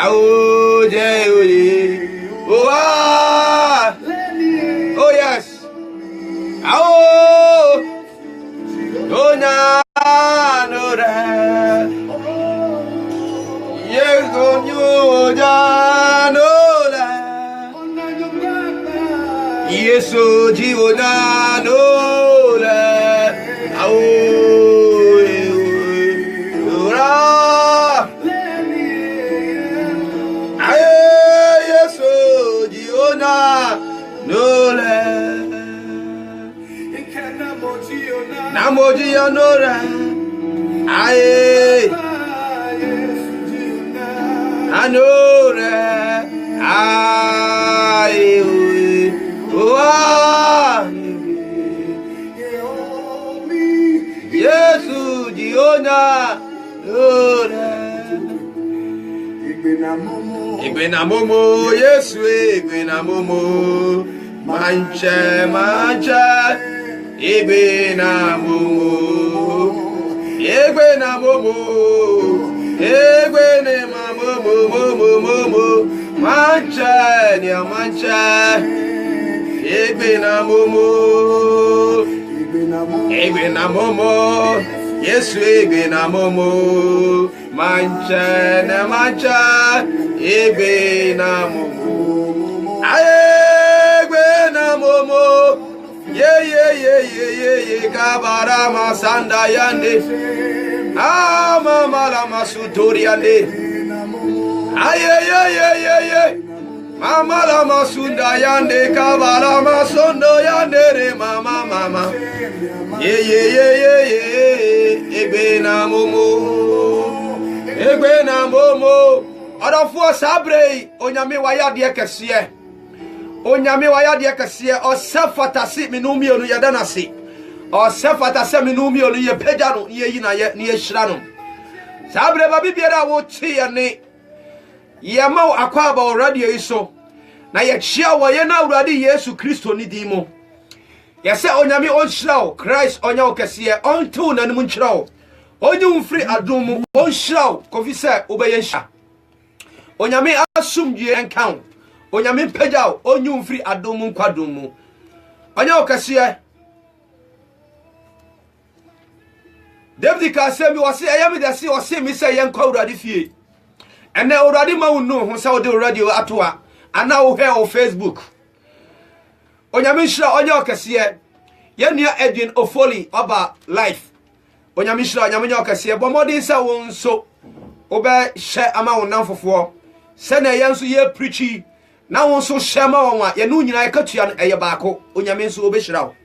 Oh, oh yes. Oh, no, no, yes, oh, you, no, yes, oh, you, no, Namoji Anora, aye, Anora, aye, Yesu Diona, Igbena momo, Yesu Igbena momo, mancha, mancha. Igbena momo, Igbena momo, Igbena momo, mancha, nia mancha, Igbena momo, Igbena momo, Yesu Igbena momo, mancha, nia mancha, Igbena momo, Igbena momo. Ye kabara masanda yande mama la masutori yande aye mama la masunda yande kabara masondo yande re mama ye egbena momo adofo sabre onyame waya de kese Onyame waya de kase o sefatase minumi onu yedanase o sefatase minumi onu ye pega no ye yi na ye ne hira no sabre ba bibiara wo tie ne ye ma akwa ba radio yi so na ye chia wo ye na urade Yesu Kristo ni di mo ye se onyame on hira Christ onya wo kase on tu na num hira wo onyu mfiri adom mu on hira wo kofi se obeye hia onyame asumdue enkan Onyame pejao onyu mfiri adomu nkwadomu onya okase David ka se mi wose ayami de se wose mi se yen kwa urade fie ene urade ma wonu ho se ode radio atoa ana wo he o Facebook onyame hira onya okase ye nia Edwin Ofoli oba life onyame hira onyame nya okase bo modin se won so obe hye ama wonam fofo se na yenso ye preachi na won so shema won ye nu nyina ye katua eye baako onyame nso obehira wo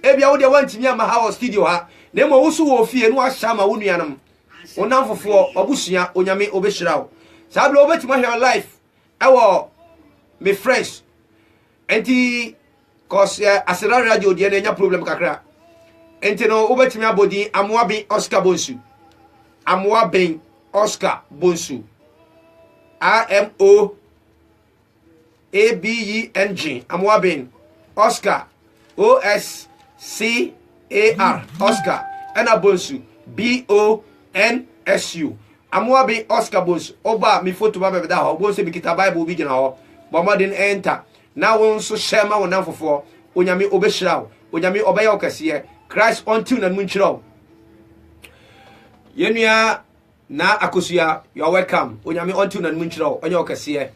ebia wo de wantimi ama ha studio ha na mo wo so wo fie nu ashama wo nuanam wonam fofo obusua onyame obehira wo sable obetima here life ewo me friends enti cause asera radio de na nya problem kakra enti no obetimi abodi amoabi Oscar Bonsu amoabi Oscar Bonsu AMO ABENG Amwabin Oscar OSCAR Oscar Enabonsu BONSU Amwabin Oscar Bonsu Oba mi photo ba beda ho bonse mi kita Bible bi gina ho bomodin enter na won so shema won fofo onyame obehira onyame obeye okase Christ until na munchira yenua na akosua you are welcome onyame until na munchira onye okase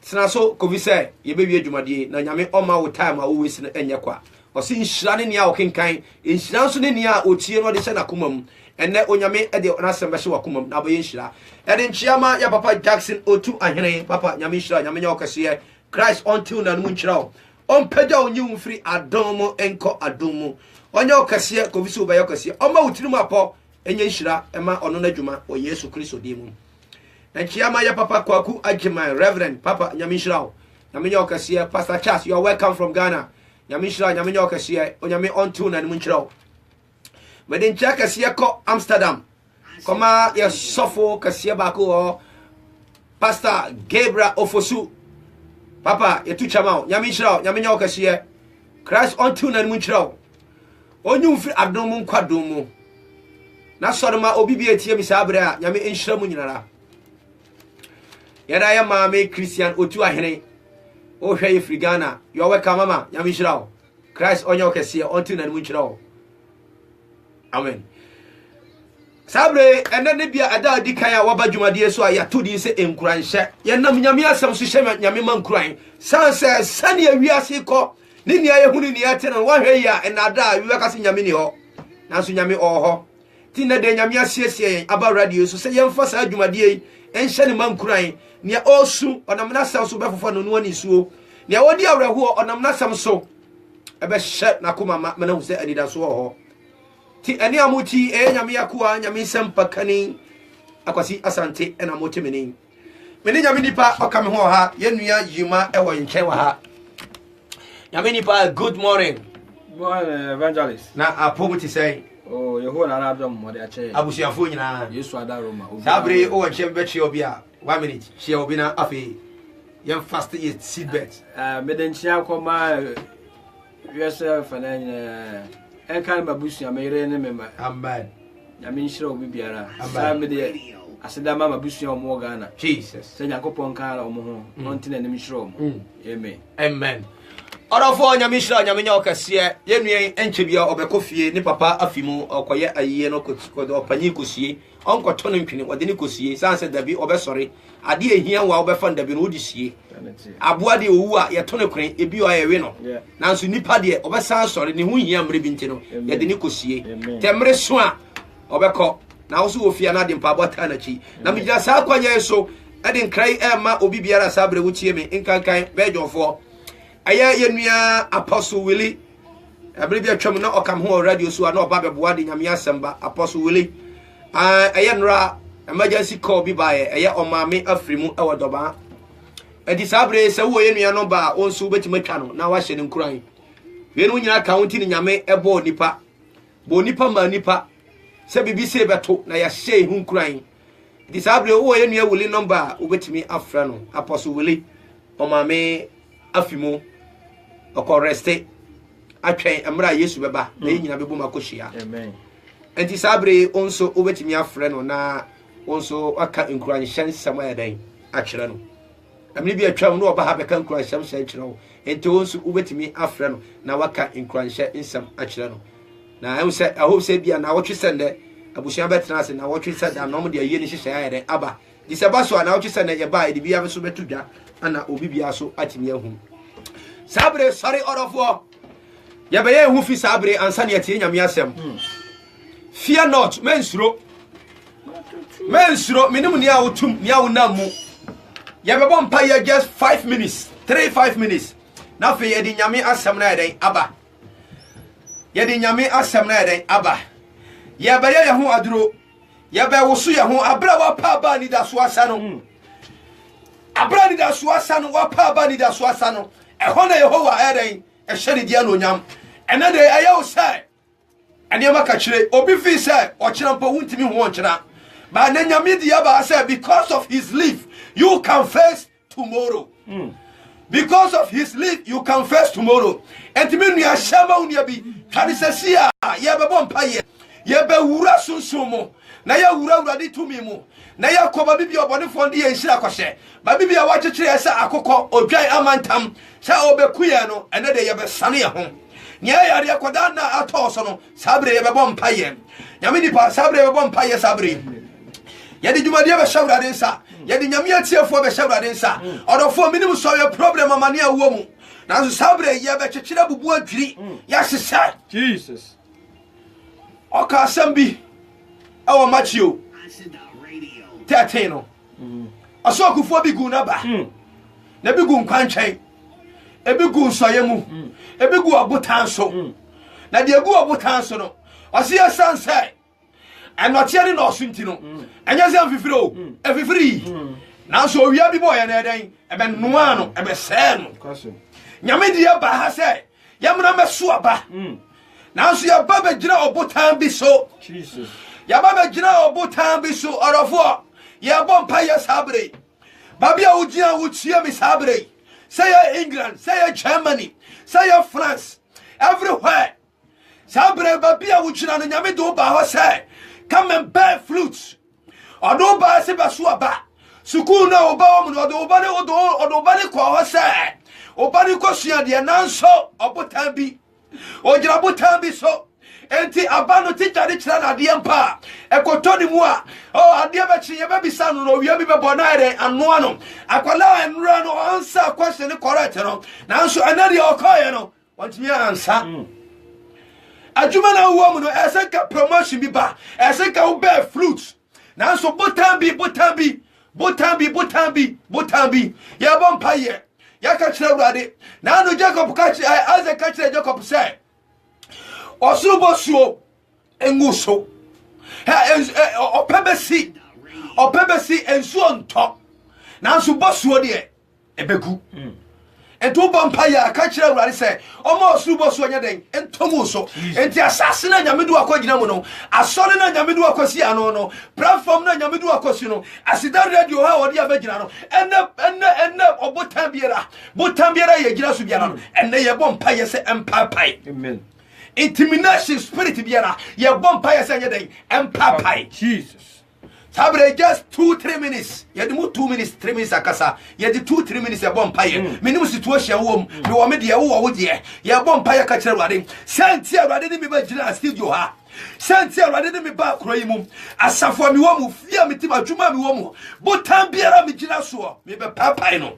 Sina so kovise yebewie dwumade na nyame oma wo time a wo wesi na enye kwa osi nhira ne nia okenkan nhira so ne nia otie no de hye na komam enne onyame ede na sembe hye wakomam na boye nhira ede nchiama ya papa Jackson otu ahene papa nyame nhira nyame nya okase Christ until na mu nhira on peda onyi mfiri adom enko adom onye okase kovise obaye okase oma wotirimu apo enye nhira ema ono na dwuma o Yesu Kristo dimu and Chiama ya Papa Kwaku Ajima, Reverend Papa Nyamishra, Yaminyo Kasia, Pastor Charles, you are welcome from Ghana. Yamishra, Yaminyo Kasia, Onyame on tune and Munchro. Medin Chakasia ko Amsterdam. Koma ya Sofo Kasia Baku or Pastor Gabriel Ofosu. Papa, Yetu Chamao, Yamishra, Yaminyo Kasia, Christ on tune and Munchro. Onyu free Abdomun Quadumu. Na Sodoma Obibi Tia Misabra, Yami Inshramunara. Yada ya maame Christian otu ahene. O hwe free Ghana. You are welcome mama. Nyame hyira wo. Christ onye okese onto na mu hyira wo. Amen. Sabre ene ne bia ada di kan a waba dwumade so a yato di se enkuranhye. Ye nam nyame asem so hye nyame mankuran. San se sane awiase kɔ. Ni nia ye hunu ni ate no wa hwe ya enada wi ka se nyame ni ho. Nanso nyame ho. Ti na de nyame asiesie aba radio so se ye mfa sa dwumade yi enhye ne mankuran. Nia osu onam na asem so befofo no no ani suo. Nia wodi awreho onam na asem so ebe hye na koma ma na hu se adida so ho. Ti eni amuti nyame yakoa nyame sempakani Akwasi Asante ena moti meni nyame nipa okame ho ha yenua yima ewo nche wa ha nyame nipa good morning evangelist na apoboti say oh yeho na adom mo de ache abusiafo nyina yesu adaroma sabre o nche bechi obi a 1 minute share obi na afi yem fast eat seatbelt meden chia koma yourself and enkan mabusu amere ne mema amen nyame nhyira obi biara sabe de aseda mama busu omo Ghana Jesus se yakopon kan omo ho ontina ne nhyira omo amen amen orofo nyame nhyira nyame nya okase yenue enche bia obekofie ni papa afimu okoye ayiye no kodo opanyi kosie onkoto no ntwene ode ni kosie sanse dabi obesore ade ehia wa obefa ndabi no odisie aboa de owu a yeto ne kren ebi o ayewe no nanso nipa de obesan sore ne hu hia mre bi ntino ye de ni kosie temre so a obekọ na wo so ofia na de mpa bota na chi na mejira sa kwanya so ade nkrai ma obi biara sabre wuchie me nkankan bejofo aya yenua apostle Willie abre bi atwam na okam ho radio so na oba beboa de nyame asamba apostle Willie aya nra emergency call bi bae aya omame afrimu ewo doba edi sabre se wo yenua no ba onso betima twa no na wa hye ne nkuran we no nyina county ni nyame ebo nipa bo nipa ma nipa se bibi se beto na ya hye hu nkuran edi sabre wo yenua Willie number obetimi afra no apostle Willie omame afimu okoreste atwen emra Yesu beba na nyina bebo makohia amen enti sabre onso obetimi afre no na onso aka nkuran hyen samayadan akyere no amni bi atwam no oba ha beka nkuran hyen kyere no enti onso obetimi afre no na waka nkuran hyen nsam akyere no na aho se bia na wotwe sende abusia betena se na wotwe sende na no de aye ni hyehyɛ ayɛ aba di se baso na wotwe sende ye ba de bia so betudwa ana obi bia so atimi ahu sabre sorry orofo ya be ye hu fi sabre ansa ne atie nyame asem fear not mensuro minimum ni awutum ni awunamu ya be bompa ya just 5 minutes 5 minutes na fe ye di nyame asem na eden aba ye di nyame asem na eden aba ya be ye hu aduro ya be wosu ye hu abra wa pa ba ni da so asa no abra ni da so asa no wa pa ba ni da so asa no ehona Yehowa eden ehye dia no nyam ena de ayo say ene maka kire obi fi say o kire mpo huntimi ho nkira ba na nyame dia ba say because of his life you can face tomorrow because of his life you can face tomorrow entimi nua shama unia bi kanisesia ye be bompa ye be wura sunsumo na ya wura urade tumi mu na ya koba bibi obonefo ndi ye nhira kwhye ba bibi a wakyekire esa akokọ odwan amantam sha obekuye no ene de ye be sane ye ho nya yare akoda na atoso no sabre ye be bompa ye nyame nipa sabre ye be bompa ye sabre ye de dwumade be shawrade nsa ye de nyame atiefo be shawrade nsa odofo minim so ye problem amane awo mu na so sabre ye be kyekire bubu adwiri ya hyehyɛ Jesus oka asambi awo machio 13 no asokufo bi gu na ba na bi gu nkwanchen e bi gu nsoyemu e bi gu obotan so na de gu obotan so no ose asanse enote ne no sunti no anya se mfifiri o efifiri na so owia bi boye na eden e be noa no e be se no nyame de ba ha se yamna meso aba na so ya ba be gira obotan bi so Jesus ya ba be gira obotan bi so orofo ya bompa ya sabre babia ujia uchia mi sabre say England say Germany say France everywhere sabre babia uchina no nyame do ba ho say come and bear fruits odo ba se ba so aba Suku na oba wo no do oba ne odo oba ne kwa ho se oba ne kosua de nanso obotan bi ogira botan bi so enti abano teacher de kira na de mpa ekoto ni mu a ade ba chi ye ba bisa no no wi bi be bonaire ano ano akwala enra no answer question correct no nanso anade okoye no wantimi ansa adwuma na wo mu no esenka promotion bi ba esenka wo be flute nanso botan bi ya bompa ye ya ka kira urade na no Jacob ka kira Isaac ka kira Jacob say osuru bosuo enguso opebesi ensu onto nanso bosuo de ebegu ento bompa ya ka kira urade say omo osuru bosuo nya den entomu so enti asase na nyamedu akogina mu no asore na nyamedu akosi ano no platform na nyamedu akosi no asida radio ha odi abegina no enne obotan biara ye gira su biara no enne ye bompa ye se empapai amen intimidation spirit biara ye bompa ye se nya den empapai Jesus sabre just 2-3 minutes ye di mu 2 minutes 3 minutes akasa ye di 2-3 minutes ye bompa ye minimum situation wo me wo me de wo de ye bompa ye ka kire urade senti urade ni me ba gira studio ha senti urade ni me ba kro yi mu asafo mi wo mu fia mi ti ma dwuma mi wo mu botan biara mi gira so me be papai no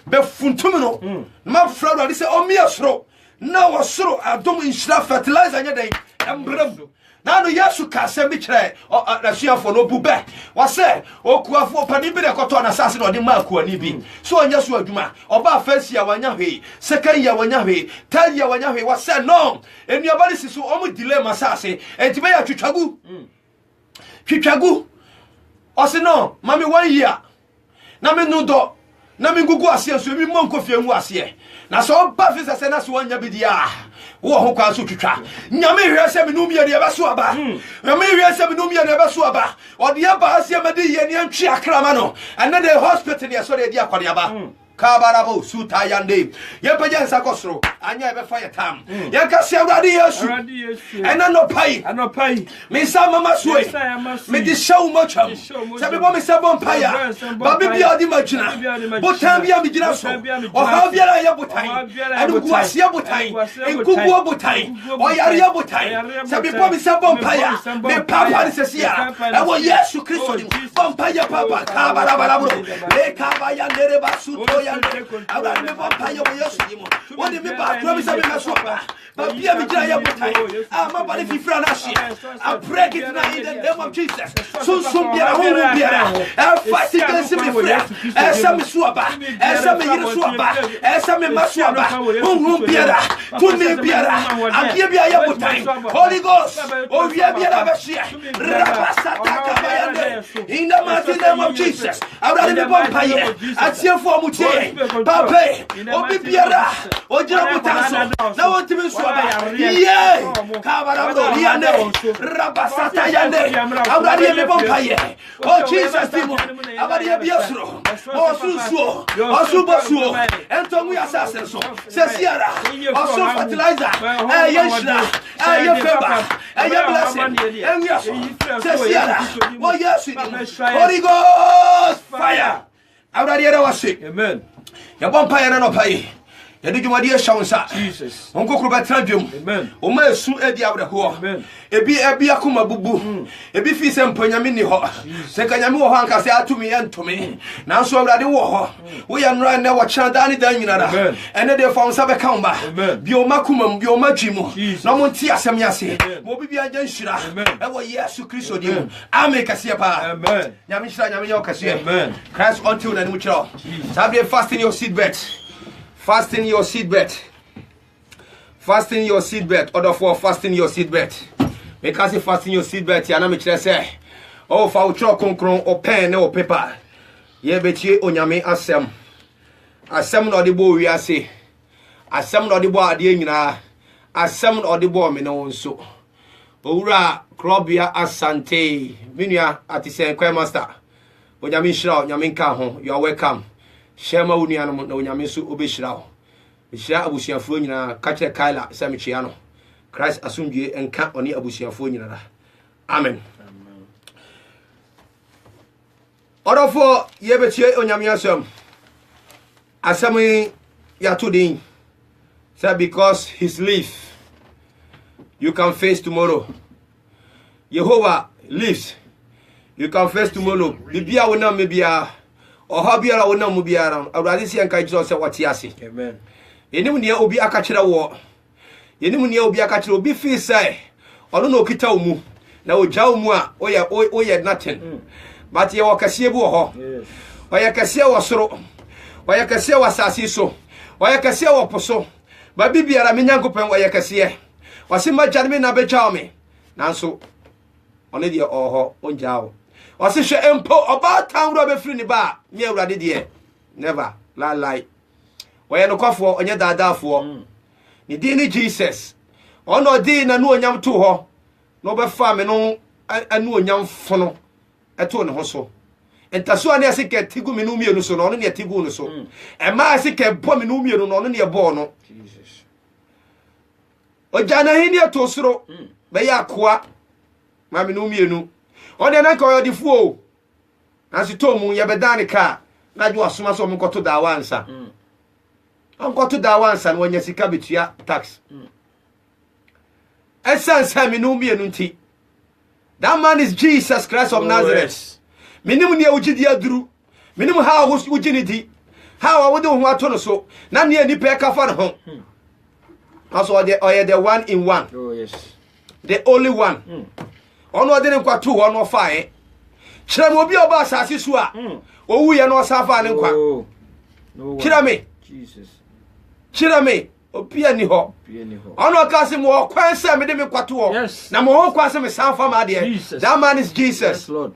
be funtum no ma fra urade se o mi asro na wo soro adom inshira fertilizer nya den embram na no Yesu ka se mi kire rasuafo no bube wa se okuafo pani bi de koto na sase no de ma akuani bi so onya so adwuma oba first year wanya hwe second year wanya hwe third year wanya hwe wa se no enuaba ni siso omu delay masase enti be ya twitwagu o se no mami 1 year na me nudo na me gugu ase so mi monko fie hu ase na so oba fi se na so wanya bi dia wo ho kwa so twitwa nyame hwe se me num ye de ba so aba nyame hwe se me num ye de ba so aba ode ya ba ase me de ye ne antwi akrama no and the hospital ye so de dia kwade aba kabarabo sutayande ye paja nsa kosoro anya be fa ye tam ye ka se awrade Yesu ena no pai me sa mama suwe me di show mo cham se be bo me se bon paya ba bi bia di magina botan bia mi gina so o ha bia la ye botan anu ku asie botan enkugu botan o yare ye botan se be bo me se bon paya me papa ni se sia e wo Yesu Kristo di bon paya papa kabarabo le kabaya nere basuto awra me papa yo Yesu di mo wodi me ba promise me na so ba bia me gira ya botai ma ba fi fra na hye I break it now in the name of Jesus so bia ho bia fight against me fra esa me so aba esa me yire so aba esa me ma so aba ho bia to me bia abia bia ya botai Holy Ghost o bia bia ba hye rapasata kabayande in the mighty name of Jesus awra me bompa ye atiefo mu tie Papa, obi biara, ojira butanso, na wonti me so aba. Ye, kabarabro, yande, rabasata yande. Awrade me bompa ye. Oh Jesus timo, abade biasro. Oh susuo, oh subosuo. Entongu ya sasenso. Sesiara, oh so fertilizer. Yeshra, ye favor, ye blessing. Enyaso. Sesiara, oh yes, Holy Ghost fire. Awrade era wase. Amen. Ya bompa ya no pai ya de dwumade ya shawonsa Jesus onko kro betra dwum amen o ma esu edi awreho amen ebi akoma bubu ebi fi se mpanyame ni ho se kanyame wo ho anka se atumi entumi na so awrade wo ho wo ya nra na wo chanda ni dan nyina da ene de fawonsa be kaumba bi o makumam bi o madwimo na mo nti asem yase mo bibi anya nhira e wo Yesu Kristo di mu amen kase pa amen nyame nhira nyame yo kase amen Christ until na mu chiro sabe fasting your seatbelt. Fasten your seatbelt. Fasten your seatbelt. Order for fasten your seatbelt. Because you fasten your seatbelt, you know me say. Oh, for uchro konkron or pen or paper. Ye betie onyame asem. Asem no de bo wi ase. Asem no de bo ade nyina. Asem no de bo me no nso. Owura Akwasi Asante. Minua atise kwa master. Onyame shira onyame nka ho. You are welcome. Shema uniano na onyame so obeshira ho. Beshira abusuafo nyina ka kire Kaila samichia no. Christ asundue enka oni abusuafo nyina da. Amen. Order for Yebetie Onyamiasum. Asami Yatudin said because his life, you can face tomorrow. Jehovah lives. You can face tomorrow. Bibia will not maybe or Habia will not move around. I rather see and catch us what Yasi. Amen. Any near Obi Akachira war. Any near Obi Akachiro be free say. Or no kita umu. Now Jaumua, oya nothing. But you walk a seabu ho. Or ya casia was so. Or ya casia was sassiso. Or ya casia was poso. But Bibia Raminangopen or ya casia. Was in my judgment a bechame. Nanso. Only the oho on Jao. Was it empo about town robber free bar? Near Raddy dear. Never. Lie. Why no cough for on your dada for? Ni dini Jesus. On no din and no yam to her. No be farm no and no yam funnel. At one hoso. And Tasua sick at Tigu Minumio so on near Tigu so. And my sick at Pominumio on near Bono. Jesus. O Jana Hinia Tosro. Baya qua. Mammy Numio. On the night of the fool. As you told me, Yabedani car. Now you are so much on to that one, sir. I'm got to that one, son, when you see cabitia tax. And son, Sammy Numio. That man is Jesus Christ of Nazareth. Minimum near Ujidia drew. Minimum how was Ujinity. How I would do what to so. Not near the pair of home. Also, the one in one. Oh, yes. The only one. On what didn't quite 2 1 or 5. Chira will be about Sassisua. Oh, we are not suffering. No. Chira me. Jesus. Chira me. O piani ho. Ono kasim wo kwansa me de me kwato. Yes. Na mo ho kwasa me san fama de. That man is Jesus. Yes, Lord.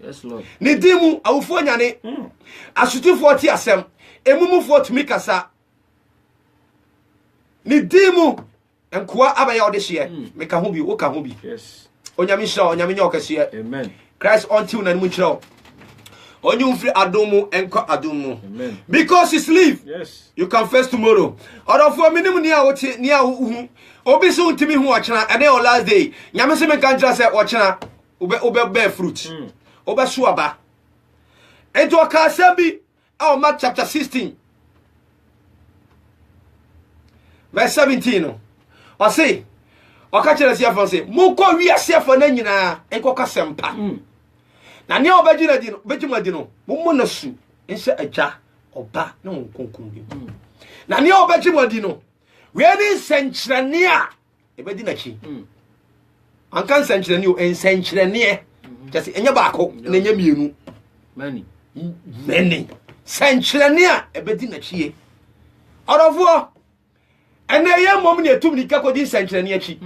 Yes, Lord. Ni dimu awufo nyane. Asutifo ti asem. Emumufo tumi kasa. Ni dimu enkoa abaya ode hye. Me ka ho bi, wo ka ho bi. Yes. Onyame hye, onyame nya okase. Amen. Christ until na mu kire. Onyumfri adomu enko adomu. Amen. Because his live. Yes. You can face tomorrow. Order for minimum near obi so ntimi hu ochena and then last day. Nyame se me kan kira say ochena obe bear fruit. Obe so aba. Ento aka sabi our Mark chapter 16. Verse 17 no. O say oka kira say afon say mo ko wi ase afon na nyina enko ka sempa. Na ne obagina di no bejuma di no mo na su ense aja oba na wonkonkon bi. Na ne obagima di no we ni senkyerene a ebedi na chi. Ankan senkyerene o ensenkyerene just enya baako na enya mienu. Many senkyerene a ebedi na chi e. Orofo ene ye mom ne etum ni kakodi senkyerene achi.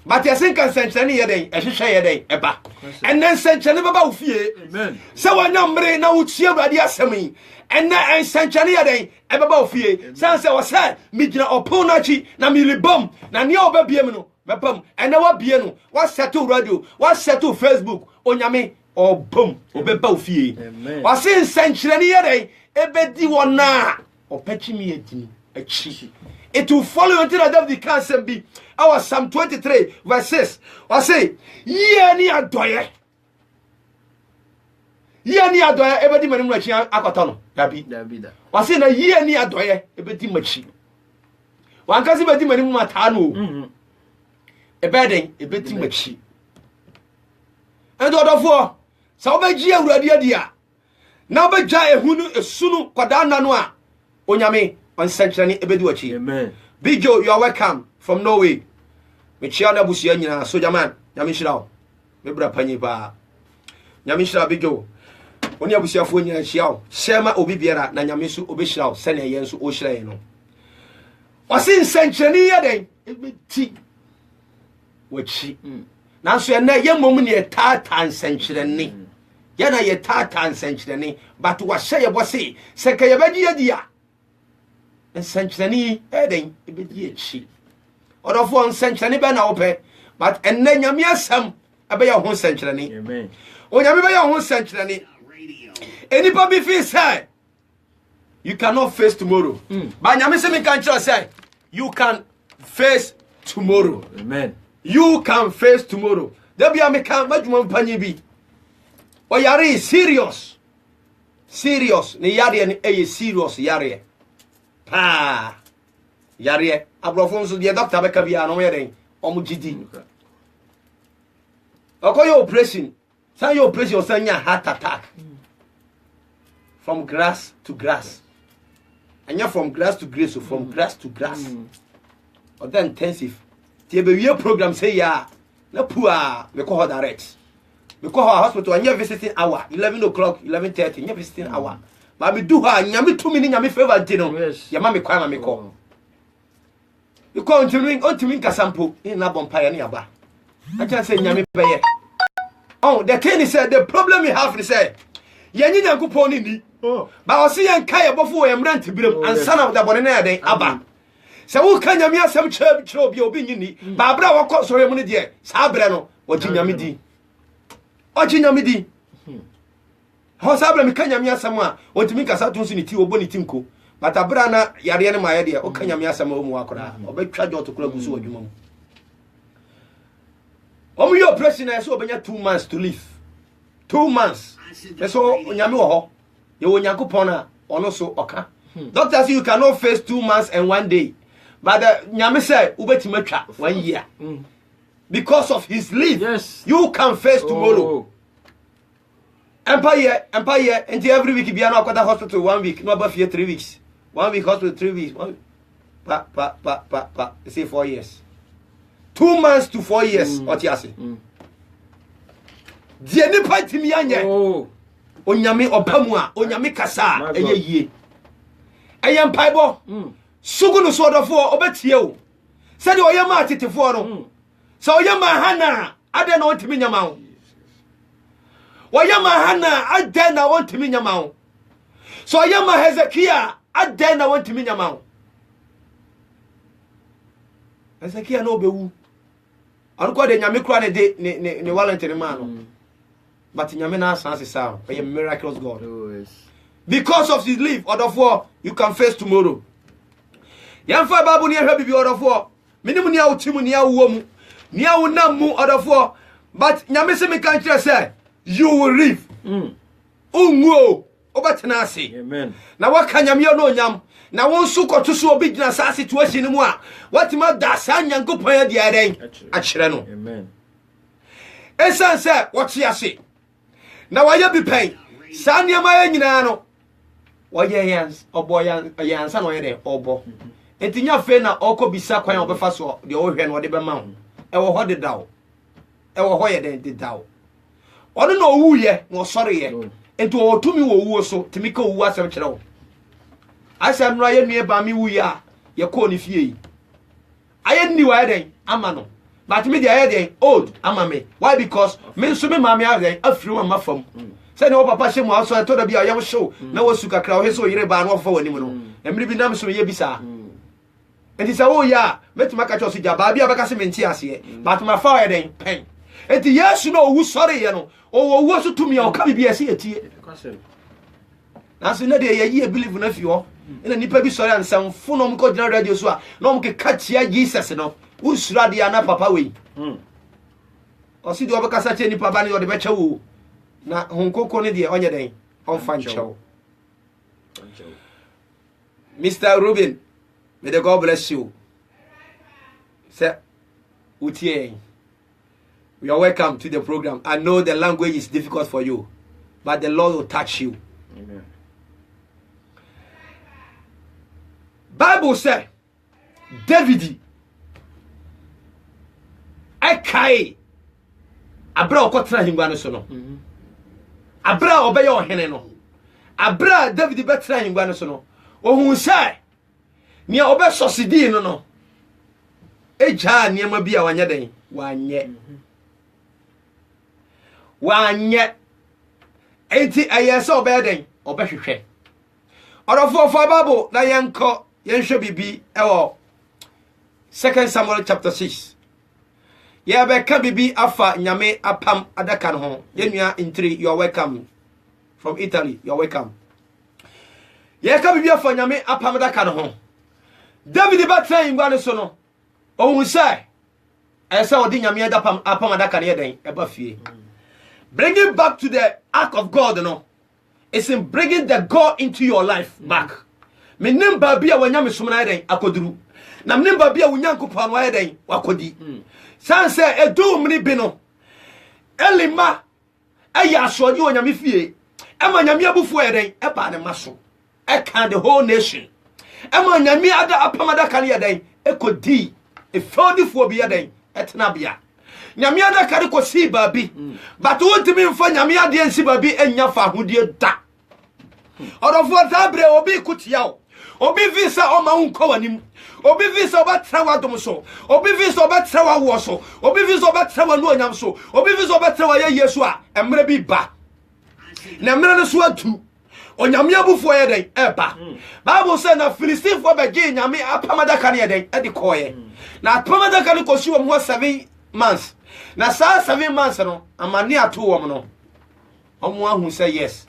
But you think senkyerene ye den ehwehwe ye den eba. And then senkyerene baba ofie. Amen. So when number na utie awurade asem yi ene senkyerene ye den ebaba ofie. Sanse wo say migina opon na chi na milibom na ne obabiem no bepam ene wa bie no wa settle radio wa settle Facebook onyame obom obeba ofie. Wa say senkyerene ye den ebedi wona opachimi yetini achi. It will follow until the cancer be our Psalm 23 verse 6. I say, ye ni adoye. Ye ni adoye ebedi mani mwachi akotono. Dabi da. I say na ye ni adoye ebedi machi. Wankasi ebedi mani mwatano. Ebedi machi. And odofo, sa obeji awurade adia. Na obeja ehunu esunu kwadana no a onyame on senkyerene ebedi wachi. Amen. Big Joe, you are welcome from Norway. Me chia na busia nyina soja man. Nyame hyira. Me bra panyi ba. Nyame hyira Big Joe. Oni abusiafo nyina hyia. Shema obi biara na nyame so obi hyira. Se na yen so o hyira yen no. Osin senkyerene ye den ebeti wachi. Nanso na ye mom ne tata senkyerene. Ya na ye tata senkyerene, but wa hye ye bose se ka ye bagi ye dia. Senkyerene eden ebedi echi. Odofo senkyerene be na ope, but enne nyame asam abe ya ho senkyerene. Amen. Onyame be ya ho senkyerene. Enipa bi fi say you cannot face tomorrow. But nyame se me kan kira say you can face tomorrow. Amen. You can face tomorrow. There be a me kan madwuma mpanyi bi. Oyare serious. serious ne yare ne eye serious yare pa yare abrofo nso de doctor beka bia no yere omo gidi okoyo operation san your operation osanya heart attack from grass to grass and you're from grass to grass, so from grass to grass or then intensive tie be we program say ya na poor we call her direct because our hospital and you're visiting hour 11 o'clock 11:30 you're visiting hour but me do her nyame 2 minutes nyame favor ntino ya mama kwa mama call you call until kasampo in abompa ya ne aba I just say nyame peye oh the thing is the problem you have is say yenyi nyankopon ni ba o se yen kai ebofo wo emrant birem ansa na da bone na ya den aba se wo ka nyame asem chira obi obi nyini ba bra wo ko so yemu ne de sa bra no wo ji nyame di o ji nyame di ho sa bra me ka nyame asem a o timi kasa tun su ni ti obo ni tinko bata bra na yare ne ma ya de o ka nyame asem o mu akora o be twa jo to kura gusu odwuma mu omu yo operation na so obenya 2 months to live 2 months so nyame wo ho ye wo nyankopon na ono so oka doctor say you cannot face 2 months and 1 day but nyame say ubetima twa 1 year because of his leave yes you can face tomorrow empire and every week be an aquata hospital 1 week no about 3 weeks 1 week hospital 3 weeks say 4 years 2 months to 4 years otiase die ni patimi anye onyame obamu a onyame kasa eye yie eye mpaibo sugunu so odofo obetie o se de oyema atetefo no se oyema hana ade na ontimi nyama o oyema hana ade na ontimi nyama o so oyema Hezekiah ade na ontimi nyama o Hezekiah no bewu anko de nyame kura ne de ne Valentine man no but nyame na asanse sa o ye miraculous God because of his leave odofo you can face tomorrow yamfa babu ne hwa bibi odofo minim ne awtimu ne awo mu ne awonam mu odofo but nyame se me kan kire say you will live unwo obatena ase amen na waka nyame no nyam na won su koto so obi gina sa situation mu a watima da sa nyankopon ya dia den a kire no amen esan se wote ase na waye bi pen sa niam ya nyina no waye yans obo yansa no yede obo entinya fe na okobisa kwan obefa so de ohwe no de be ma ho e wo ho de dawo e wo ho ye den de dawo ono na owu ye no sori ye enti o tumi wo wu so timi ka owu asem kire wo asa no aye nue ba mi wu ya ye ko ni fie yi aye ni wa ye den ama no but me de aye den old ama me why because me so me mama ya den afiri wa mafam se ne o papa hye mu aso to da bia ye show na wo su kakra o he so yire ba no fa wani mu no emri bi nam so ye bisa enti sa wo ya metima ka cho so ja ba bia beka se menti ase but ma fa ye den pen enti yesu no owu sori ye no o wo so tumi o ka bibia ase etie na so na de ye ye believe na fi ho ina nipa bi sori ansamfo no mko gina radio so a no mke katia Jesus no usura de ana papa we o si de obeka sa che nipa ba ne o de becha wo na honkoko ne de onye den on fancho Mr. Ruben, may the God bless you. Sir, Utie, you are welcome to the program. I know the language is difficult for you, but the Lord will touch you. amen Bible say David kai abra okotra hingwa no so no abra obeye ohene no abra David betra hingwa no so no ohun sai ne obesosidi no no eja niam bi a wanya den wanye enti ayese obeye den obehwehwe orofo Bible na yenko yenhwe bibi ewo 2 Samuel chapter 6 ye be ka bibi afa nyame apam adaka no ho yenua intri you are welcome from Italy you are welcome ye ka bibi afa nyame apam adaka no ho David ba train ngwa no so no ohun sai esa odi nyame apam adaka ne den e ba fie bring it back to the ark of God no is in bringing the God into your life back. Me nimba bia wanya me somna den akoduru. Na me nimba bia wonyankopon wa den wakodi. Sanse edu mni bi no. Elima aya asoje onyame fie. Ema nyame abufu eden eba ne maso. E can the whole nation. Ema nyame ada apamada kan yeden ekodi. E fodifo bi yeden etena bia. Nyame ada kare ko si baabi. But wontimi mfa nyame ade ensi baabi enya fa hodie da. Odofo tabre obi kutia o. Obi visa oma unko wanim. Obi visa oba trawa dom so. Obi visa oba trawa wo so. Obi visa oba trawa no anyam so. Obi visa oba trawa ye Yesu a emre bi ba. Na emre no so atu. Onyame abufo ye den eba. Bible say na Philistine fo be gi nyame apamada kan ye den e de koye. Na apamada kan ko si wo mo 7 months. Na sa 7 months no amani ato wo no. Omo ahu say yes.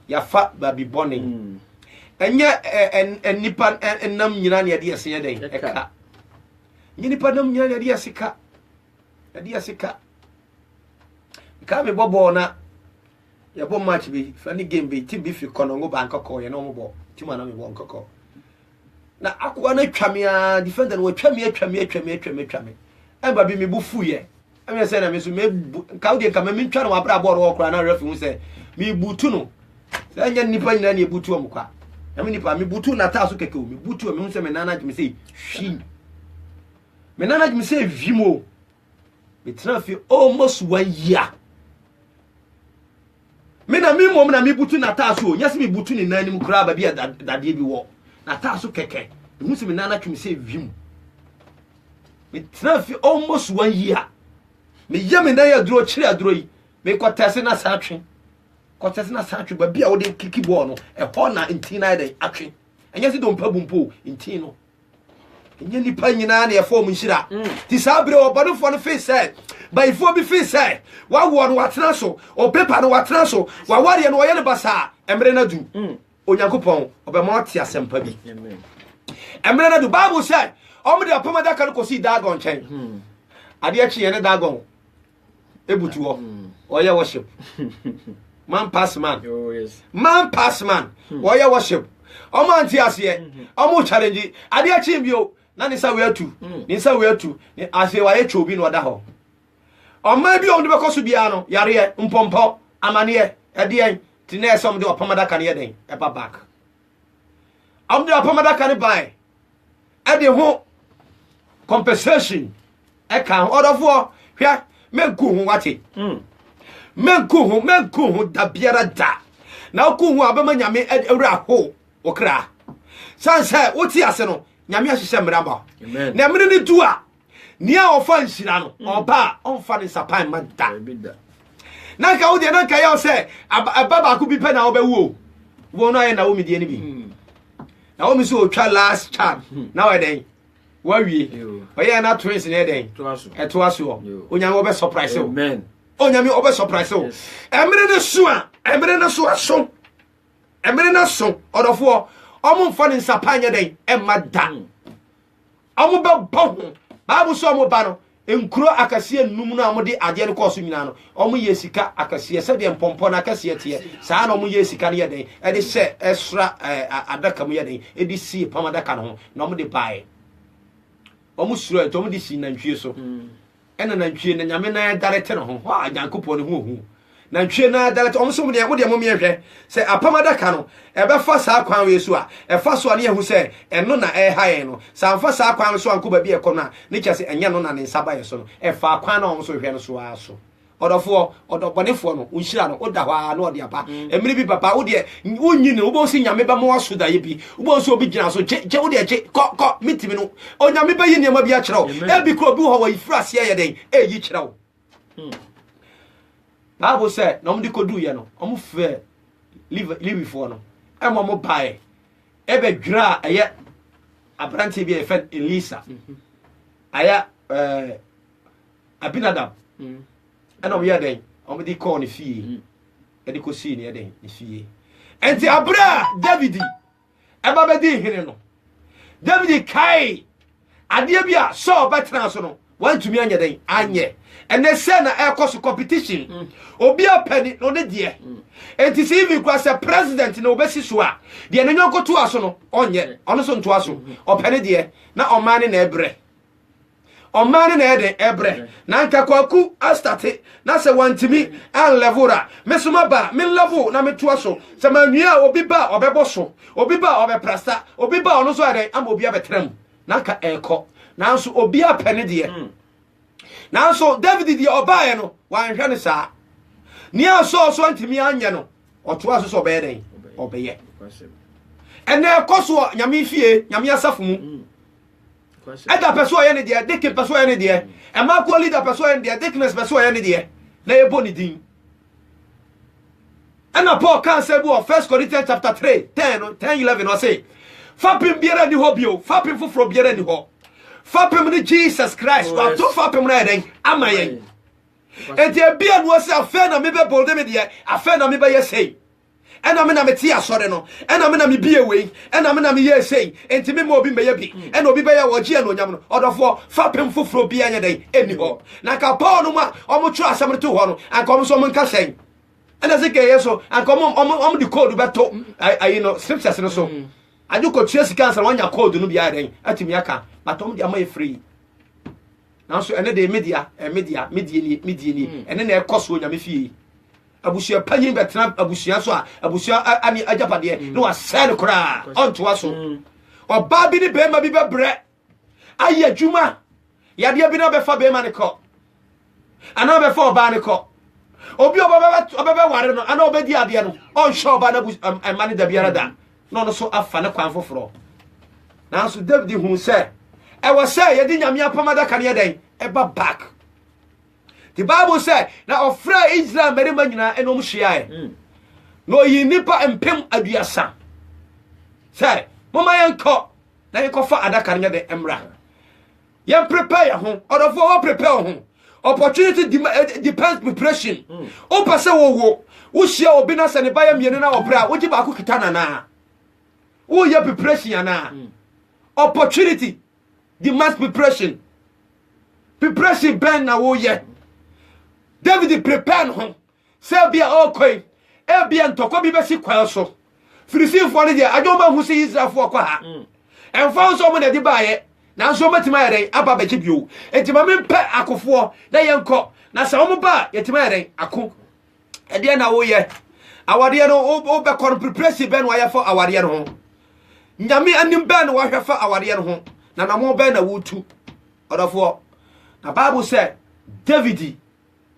Ya fa baby born. Enye nipa enam nyina ne de ase den eka. Nipa nam nyina ne de asika. De asika. Ka me bobo na ya bo match bi fani game bi ti bi fi kono ngo bank ko ye no mo bo ti ma na me bo nkoko. Na akwa na twame a defender no twame. Eba bi me bu fuye. Ame say na me so me ka odi ka me ntwa no abra board wo kra na refi hu say me butu no. Say nya nipa nyina na e butu o mkwa. Ame nipa me butu na ta so keke o me butu o me hu say me nana me say hwi. Me nana me say hwimo. Me tena fi almost 1 year. Me na me mom na me butu na ta so nya se me butu ni nani mu kra ba bia dade bi wo. Na ta so keke. Me hu say me nana me say hwim. Me tena fi almost 1 year. Me yame na ya duro chire aduro yi. Me kwatase na saatwe. Kwatase na saatwe ba bia wo de kiki bo no. E ho na ntina de atwe. Enya si do mpa bumpo ntin no. Enya nipa nyina na ye form nhira. Ti sabre obodofo no face say. Ba ifo bi face say. Wa wo no watena so. O paper no watena so. Wa ware no ye ne basa. Emre na du. Onyankopon obema oti asempa bi. Amen. Emre na du Bible say. Omo de apamada kan ko si dagon chen. Ade achi ye ne dagon. Ebutu wo. Oya worship. Man pass man. Oh yes. Man pass man. Oya worship. Omo anti ase. Omo challenge. Ade achi bio. Na ni sa we atu. Ni sa we atu. Ni ase wa ye chobi no da ho. Oma bi on de bekoso bia no. Yare mpompo. Amane ade en. Ti na esom de apamada kan ye den. Eba back. Am de apamada kan buy. Ade ho compensation. E kan odofo hwe menku hu wate menku hu da biara da na ku hu abema nyame ewra ho okra sanse woti ase no nyame ahihye mraba na mre ni du'a ni a ofa nhira no oba onfa ni sapan mada na ka wodi na ka ya se ababa ku bi pe na obewu wo no aye na wo mi die ni bi na wo mi so otwa last chat na we den wawie oye na twins ne den eto aso onyame obe surprise o amen onyame obe surprise o emre ne so a emre ne so aso emre na so odofo omo mfa ne nsapanya den emma da omo be bo Bible so omo ba no enkuro akase num no amode ade ne koso nyina no omo ye sika akase se de mpompo na akase tie saa na omo ye sika ne ye den e de se esra adaka mu ye den e di si pamadaka no na omo de bae omu suro eto omu di si nantwie so ena nantwie na nyame na direct no ho ha Yankopon ne ho nantwie na direct omu so mu de mo mehwe se apamada ka no ebe fa saa kwan we so a e fa so ne ehu se eno na e hae no sa fa saa kwan so anko ba bi e ko na ne kya se enye no na ne nsaba ye so no e fa kwan na omu so hwe no so aso odofo odobonefo no unhira no oda hwa na ode apa emiri bi papa ode unyi ne ubo si nyame ba mo aso da ye bi ubo so obi gina so je ode je ko mitimi no onyame ba yi ne ma bi a kyerɛw e bi ko bi ho wa ifrase ye den e yi kyerɛw Bible say no mdi ko du ye no omu fe live for no e mo bae e be dwira eye abrante bi e fe Elisa aya Abinadab and on your day, on the corner fee, and the cosine, a day, the fee. And the Abra, Davidi, Ababadi, David Kai, Adibia, so better, want to me anya den anye ene se na e course competition obi apani no ne de enti se even kwa se president na obesi so a de ne nyoko to aso no onye ono so nto aso opani de na omane na ebre omane na ede ebre na nka kwaku astate na se wantimi an levura mesuma ba me level na me to aso se manua obi ba obebo so obi ba obeprasta obi ba ono so ade am obi abetrem na nka eko nanso obi apani de nanso David di obaye no wan hwe ne saa ni aso so ntimi anye no oto aso so obeye den obeye ene ekoso nyame fie nyame asafo mu eda peso ye ne de deke peso ye ne de e ma ko leader peso ye ne de dekeness peso ye ne de na ebo ni din ana Paul kan say bo 1 Corinthians chapter 3 10 11 o say fapim biara ni ho bio fapim foforo biara ni ho fapem ni Jesus Christ wa to fapem na eden amayen enti bia no se afa na me be bolde me de afa na me be yesei ena me na me ti asore no ena me na me bie wei ena me na me yesei enti me mo bi me ye bi ena obi be ye wo gie no nyam no odofo fapem foforo bia nya den eni ho na ka Paul no ma omo tru asem to ho no anka omo so mo nka sen ena se ke yeso anka omo di code be to ayi no scriptures no so aju ko tue sika ansa wanya code no bia den atimi aka batom dia ma free nanso ene de media ni ene na ekoso nyame fie abusia panyin betena abusia so a abusia ani ajapade no asane kora onto aso oba bi ni bema bi bebre aye adwuma yade bi na befa bema ne ko ana befa oba ne ko obi oba ware no ana obedi ade no on sho oba na mani da biara da no so afa ne kwan foforo nanso David hu se e was say yedi nyame apamada kane den eba back. The Bible said na ofra Israel merima nyina enom hyiae no yi nipa empem aduasa say mama yenko na yekofa adaka nya de emra yen prepare ho odofo wo prepare ho opportunity depends preparation o pase wo hia obi na se ne ba ya mienu na obra wo gi ba ko kitana na wo ye preparation na opportunity demands preparation ben na wo ye David prepare home. Say be okay. E be ntoko bi besi kwa so. Filistifo ne dia adwo ma hu se Israelfo kwa ha. Enfan so mo na di baaye. Na so matima yere aba ba ki bio. Etima me mpe akofo na yenko. Na se wo ba yetima yere ako. E dia na wo ye. Awade no o be kon preparation ben wa ye for awade no ho. Nyame anim ben wa hwe for awade no ho. Na mo ben na wutu. Odofo. Na Bible say David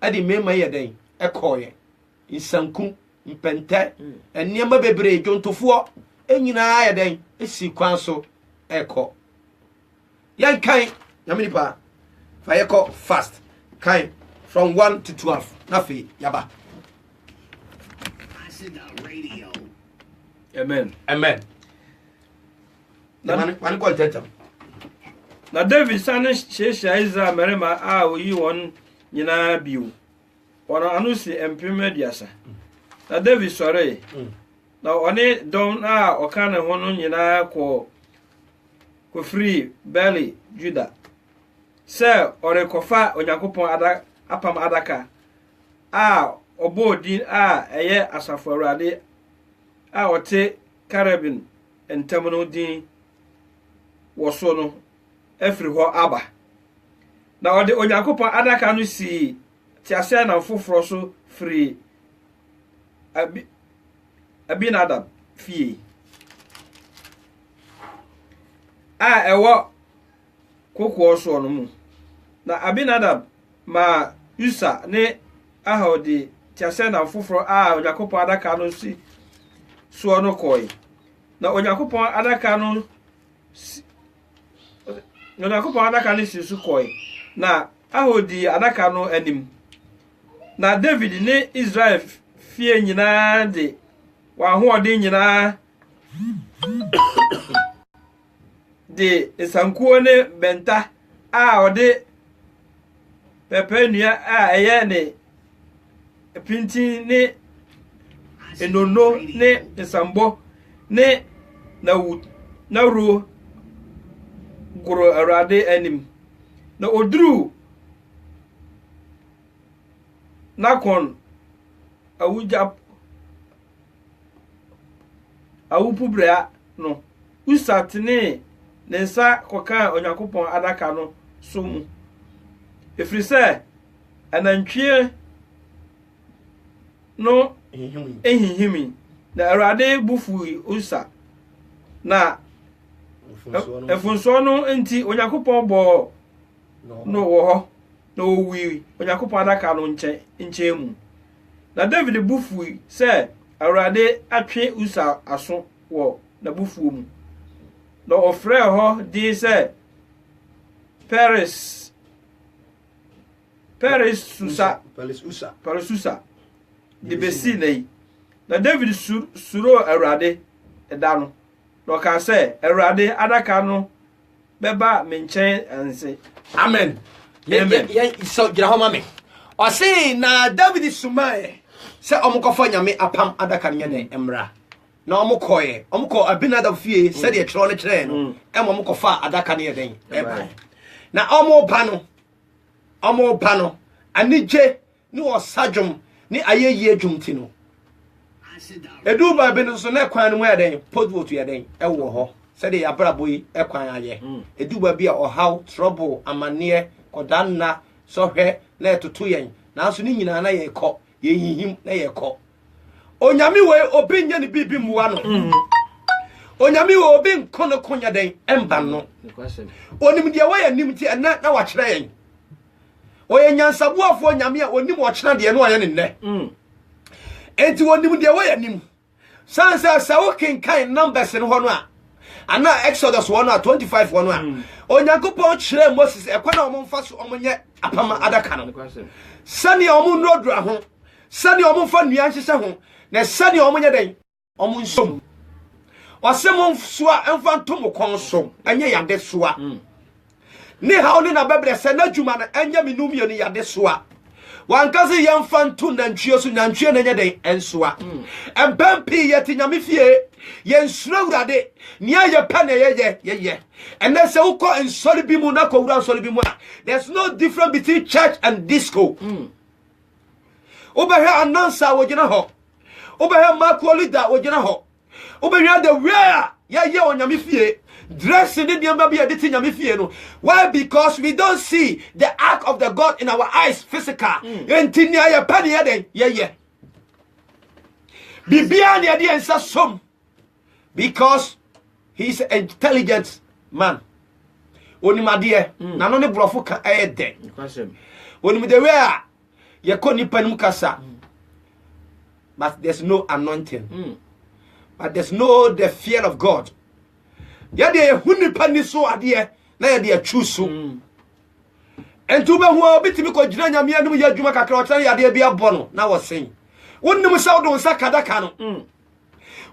adi mema ye den ekoye insanku mpente eniema bebre dwontofo enyina ye den esi kwan so eko yan kan yaminipa fa yeko fast kan from 1 to 12 nafi yaba radio amen man ko tetam na David sanin shesha Israel merema a oyi won nyina biu ona anusi empemediasa na David sore na one don a okana hono nyina ko free belly Juda se ore kofa onyankopon apam adaka a obodin a eye asafo awrade a ote carabin entamno din woso no efri ho aba na ode onyankopon adaka no si tiase na foforo so free Abinadab fie a ewo kokwo so no mu na Abinadab ma Usa ne ahodi tiase na foforo a onyankopon adaka no si so no koi na onyankopon adaka no si so koi na ahodi adaka no anim na David ne Israel fie nyina de wa hoode nyina de esankuo ne benta a ode pepenua a eye ne pinti ne enono ne esambo ne na ru goro arade anim na oduru nakon awuja awupubrea no usatene nensa koka onyankopon adaka no so mu efiri sɛ anantwie no ehihimi na Awurade bufu usa na efunso no enti onyankopon bo no wo ho na owi onyankopon adaka no nche mu na David bufu sɛ Awurade atwe usa aso wo na bufu mu na ofre ho di sɛ Paris Susa de besi nei na David suro Awurade eda no na o ka sɛ Awurade adaka no beba me nkyɛn anse. Amen. So gira ho ma me o say na David sumae sɛ omukofo nyame apam adaka no ne emra na omukoye omukɔ Abinadab fie sɛ de kyerɛ no kyerɛ no omukɔfa adaka no yɛden eba na omupa no anije ni osadwom ni ayeye adwumti no edu ba be no so na kwan no mu yɛden podvote yɛden ɛwɔ hɔ sɛ de yabrabo yi ɛkwan ayɛ edu ba bi a ɔhaw trouble amane kodanna sohwɛ na etoto yɛn na so ni nyina na yɛkɔ yɛhihim na yɛkɔ onyame we obi nya ne bibi muwa no onyame we obi nkono konya den emba no onim de wɔyɛ nimti na wakyerɛ yɛn oye nyansabuafo nyame a onim wɔkyerɛ de no ɔyɛ ne nnɛ enti onim de wɔyɛ nim sansa sawo kenkan numbers no hɔ no a ana Exodus 1:25 hɔ no a onyankopɔn kyerɛ Moses ɛkwana ɔmomfa so ɔmonyɛ apama adaka no sani ɔmo nodura ho sani ɔmo fa nua nhyehyɛ ho na sani ɔmonyɛ den ɔmo nsom ɔsɛm mfsoa ɛmfa ntomo kɔn so ɛnyɛ yade soa ne hawo ne na bebre sɛ na dwuma na ɛnyɛ minumie ne yade soa wankase yɛmfa nto nantwie so nantwie na nyɛ den ɛnsoa ɛmpɛmpi yɛte nyame fie yɛnsuro Awurade nia yɛpɛ na yɛyɛ ɛnɛ sɛ wokɔ nsɔre bi mu na kɔwura nsɔre bi mu a there's no difference between church and disco wobɛhwɛ anansa wogyina hɔ wobɛhwɛ mako leader wogyina hɔ wobɛhwɛ the way a yɛyɛ wɔ nyame fie dressing the nyama bi editi nyame fie no why because we don't see the ark of the God in our eyes physical enti nia ye pa ne yeden ye bibia ne yede ensa som because he's an intelligent man onimade na no ne brofo ka ede onim the way a ye ko nipa nim kasa but there's no anointing but there's no the fear of God. Yade hunipa ni so ade na yade atwusu entu be ho obitimi ko gina nyame anum ya adwuma kakra otan yade bia bɔ no na wɔsen wonnim sɛ wodon sa kadaka no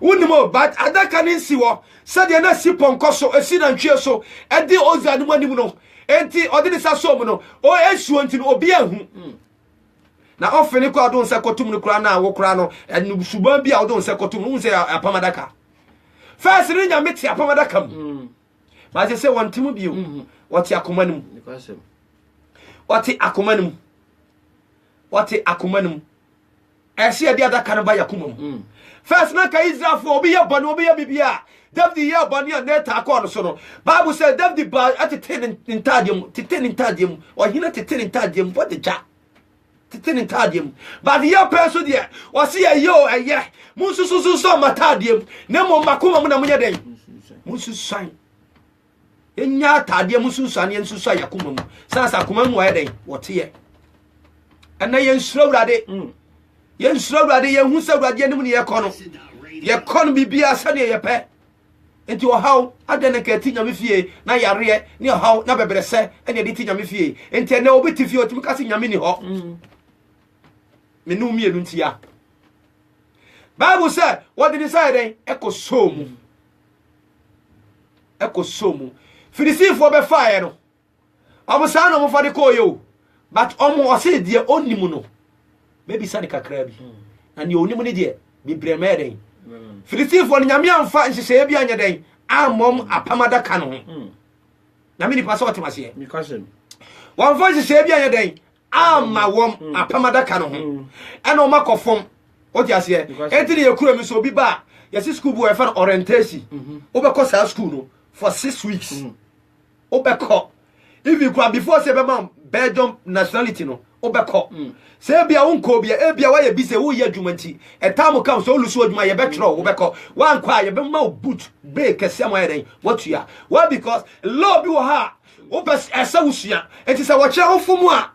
wonnim but adaka ni nsi wo sɛ na si pɔnkɔ so esi na ntwe so ɛde oza anum anim no enti ɔde ne sa so mu no o esuo nti no obi ahu na ofeni ko adon sɛ kotum no kura na wo kura no enu suban bia odon sɛ kotum no sɛ apamadaka first ni nyame ti apamadaka mu ma se won timu bio wati akomanum wati akomanum esi ade adaka no ba yakomam first na ka Israel for obi ya bɔne obi ya bibia David ya bɔne a na ta akɔ no so no Bible say David ba atete ntadiem ɔhina tete ntadiem bɔde ja tete ntadiem but ya person there wɔse ya yo ɛyɛ munsususu so matadiem na mo makoma mu na munye den munsusan enya tadiem munsusan ye nsusu yakoma mu sansa akoma mu ayɛ den wɔte ye ɛna yɛnsuro Awurade yɛhu sɛ Awurade anim ne yɛkɔ no bibia sɛne yɛpɛ enti ɔhaw adɛne ka ti nyame fie na yareɛ ne ɔhaw na bɛbrɛsɛ ɛne de ti nyame fie enti ɛnɛ obɛti fie otumi ka se nyame ni hɔ menu mienu ntia Bible say what did he say then ekosomu filisifo be fire no amusa no mo fade koyo but omo ose die onimu no maybe sane kakra bi na ne onimu ne die bi breme den filisifo no nyame amfa nhyehyɛ bi anya den amom apamadaka no na me ni paso otemase because one voice say bia yeden ama wom apamada ka no ho ena o makofom o ti ase entini yekura mi so obi ba yesi school boy fan orientation obekọ sa school no for 6 weeks obekọ if you could before say be man Belgium nationality no obekọ say bia wonko bia bia wa ye bi say wo ye adwumanti e time come so olusu adwuma ye betro obekọ wan kwa ye be ma boot be kese am ye den what you are why because law bi wo ha obes esa wusua enti say wo che hofomu a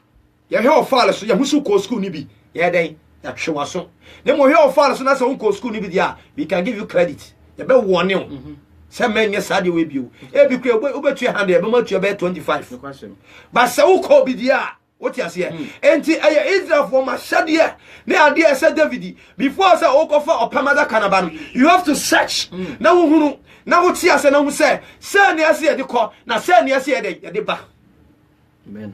ye he ofale so ye husu ko school ni bi ye den ya hwewaso ne mo he ofale so na say wonko school ni bi dia we can give you credit ye be wone o say men ye sade we biu e bi kure obetu 100 e be ma tu be 25 but say wo ko bi dia what you say enti aye Israel for ma shade ne ade say David before say wo ko fa opamada kanaba no you have to search na wo hunu na wo ti ase na wo say ne ase ye de ko na say ne ase ye de ba amen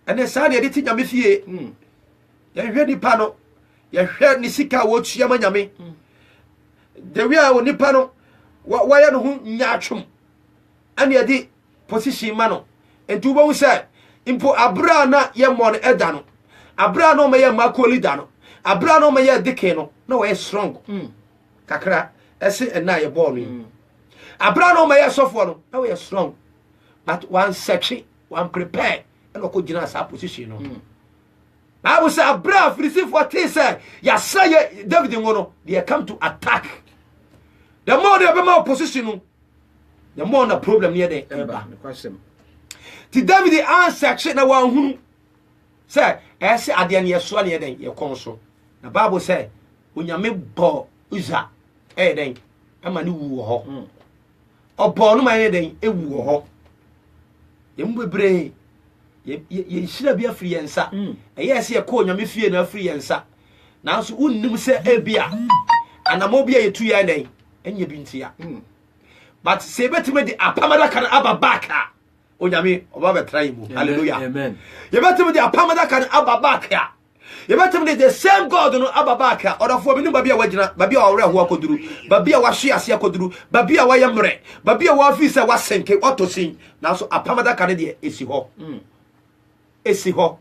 ene say ne de ti nyame fie ya hwe nipa no ya hwe ni sika wo tua ma nyame de wi a wo nipa no wa ya no hu nyaatwom ane ye de position ma no enti wo say impo abra na ye mon eda no abra no me ye makoli da no abra no me ye dike no na we strong kakra ese ena ye ball no abra no me ye sofo no na we strong but one search one prepare and ko gina sa position no Bible say abra frisi for te say ya say David ngono they come to attack the more they be more position no the more na problem near the eba ti David answer shit na wan hunu say ese ade na yeso na den ye kon so na Bible say onyame bo uza den ama ni wu ho obo no ma ye den ewu ho ye mbebre ye shira bia free yensa eye se ye ko onyame fie na free yensa na so unnim se ebia anamo bia ye tu ya den enye bintia but se betime di apamada kan aba baka onyame oba betrai mu hallelujah amen ye betem de apamada kan ababaka ye betem de the same God no ababaka odafo bi no babia wagina babia owre ho akoduru babia wahwe ase akoduru babia wayemre babia wa ofisa wasenke otosin na so apamada kan de esi ho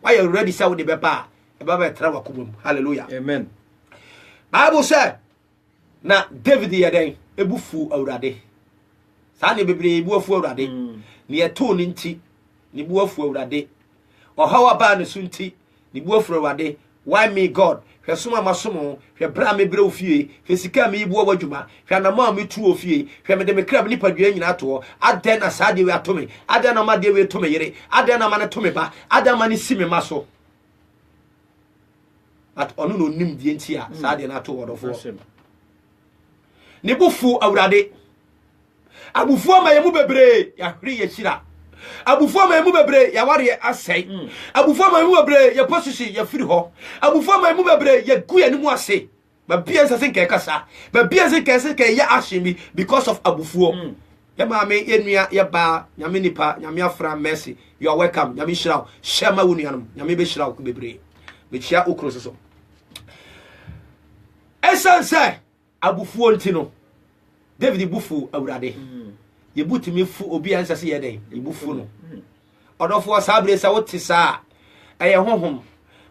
why you ready say we de beba e baba betra wakomum hallelujah amen Bible say na David ye den ebufu awurade sa ne bebre ebufu awurade ni eto ni nti ni buafu awurade ohawa ba ne sunti ni buafu awurade why me God hwe soma masomo hwe bra me bre ofie hwe sika me ibu wadwuma hwe na ma me tu ofie hwe me de me kra me nipa dua nyina to aden na sa de we atome aden na ma de we to me yere aden na ma ne to me ba aden ma ne si me maso at onu no nim die nti a sa de na to wodofo ni bufu awurade abufu ama yemu bebre ya hwe ye shira abufu ama yemu bebre ya ware asai abufu ama yemu bebre ya position ya firi ho abufu ama yemu bebre ya gu ya nimu ase ba bia nsa sen kekasa ba bia nsa kese ke ya ashimi because of abufu ya ma me enua ya ba nyame nipa nyame afra mercy you are welcome nyame shiraw shema wonu yanum nyame be shiraw ku bebre be chia okro so esanse abufu ntino David bufu awurade ye butimi fu obi ansase ye den ye bufu no odofo sabre sa wotisa eye honhom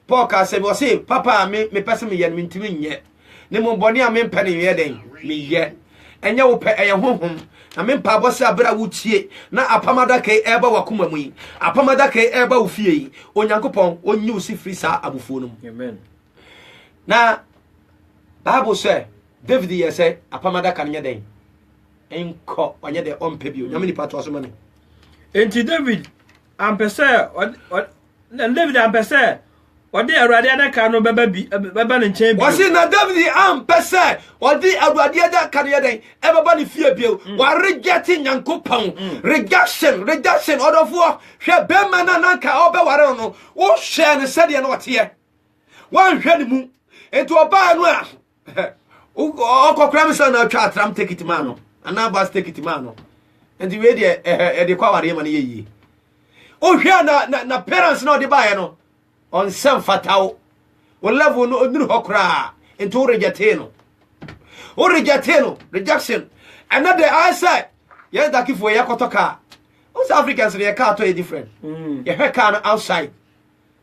Paul ka se bo se papa me pese me ye ntimi nye ne mo bone a me mpane ye den me ye enye wo pe eye honhom na me mpa bo se abra wutie na apamada kai eba wakoma mu yi apamada kai eba wo fie yi onyankopon onyi usi free sa abufu no amen na Bible say David ye say apamada kan nye den enko onye de ompebio nyame ni pato aso mane enti David ampese David ampese odi awurade adaka no beba ne nchen bi wasi na David ampese odi awurade adaka no yeden e beba ne fie bio wa reject nyankopon rejection odofo hwe bema na nanka obeware no wo hwe ne sede no wote wan hwe ne mu enti oba no a okokra me so na atwa atram take it man no ana bas take it man no enti we de kwa ware ma ne yeyi o hwe na parents no de bae no on sem fatao o level no onuru hokra enti o reject no rejection another I say yes dakifo yakotoka Us Africans the car to different. Your hair car outside.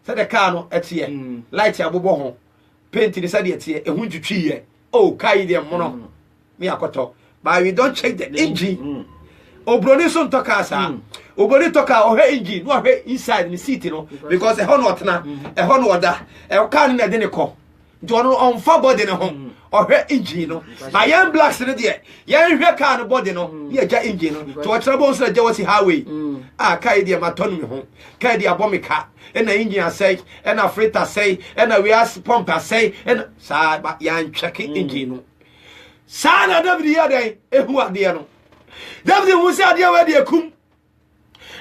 Said the car no at here. Light ya bobo home. Paint the side here. A winter tree. Oh, kai the mono. Me akoto. But we don't check the engine. Obroni son toka sa. Obroni toka o he engine. No he inside the seat no. Because a hon na. A hon water. A car na de ne ko. Jono on fa body ne ho. O he engine no. But yan blacks ne de. Yan hwe car no body no. Ye ja engine no. To trouble so je wasi highway. Ah kai de matonu me ho. Kai de abomika. And the engine say, and a freighter say, and a reas pumper say, and sa but yan checking engine. Sana David yade, who are dear no. David who said, dear, where dear cum.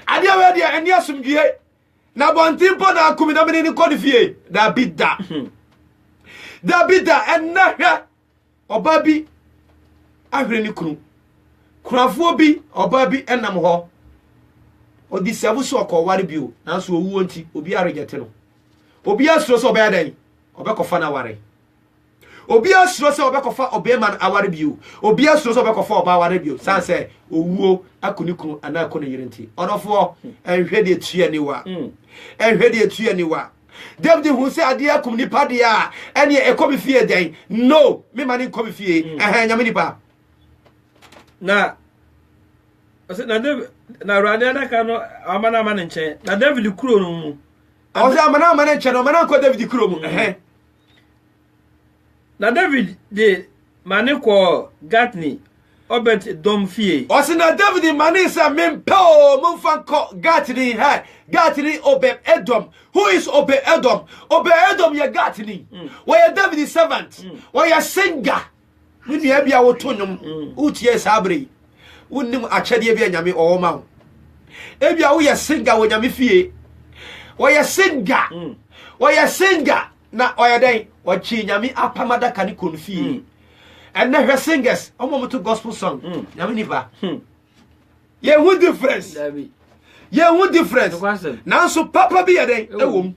Adia where dear, and yes, some gear. Now, one timpo na come in the codifier, that bit that. That bit that, and not or baby. I really crew. Crafobi or baby, and I'm ho. Or this Savuso or what you, and so who want it, Obia regetino. Obia so so bad, or back of fana worry. Obia stress or back of Obeman our review. Obia stress or back of our review. San say, oh, Akuniku and Akonirenti. On of war and ready to anywhere. And ready to anywhere. David who say, Adia Kumnipadia, and ye a coffee fear day. No, me money coffee fear, and hang a minipa. Now, I said, now, Radiana cano, Amana Manche, now David Krum. I was a man and channel, man, called David Krum. Na David de mane ko Gatni obet dom fie. O se na David mane sa mempo mo fan ko Gatni ha. Gatni obet Edom. Who is obet Edom? Obet Edom ye Gatni. Why David servant? Why singer? Ni dia bia wo tonum. Utie sabre. Wonnim achade bia nyame o ma. E bia wo ye singer wo nyame fie. Why singer? Why singer? Na oyeden wachi nyame apamada kani konfie and na hwe singers omo to gospel song nyame nipa ye who difference na so papa bi yeden ewom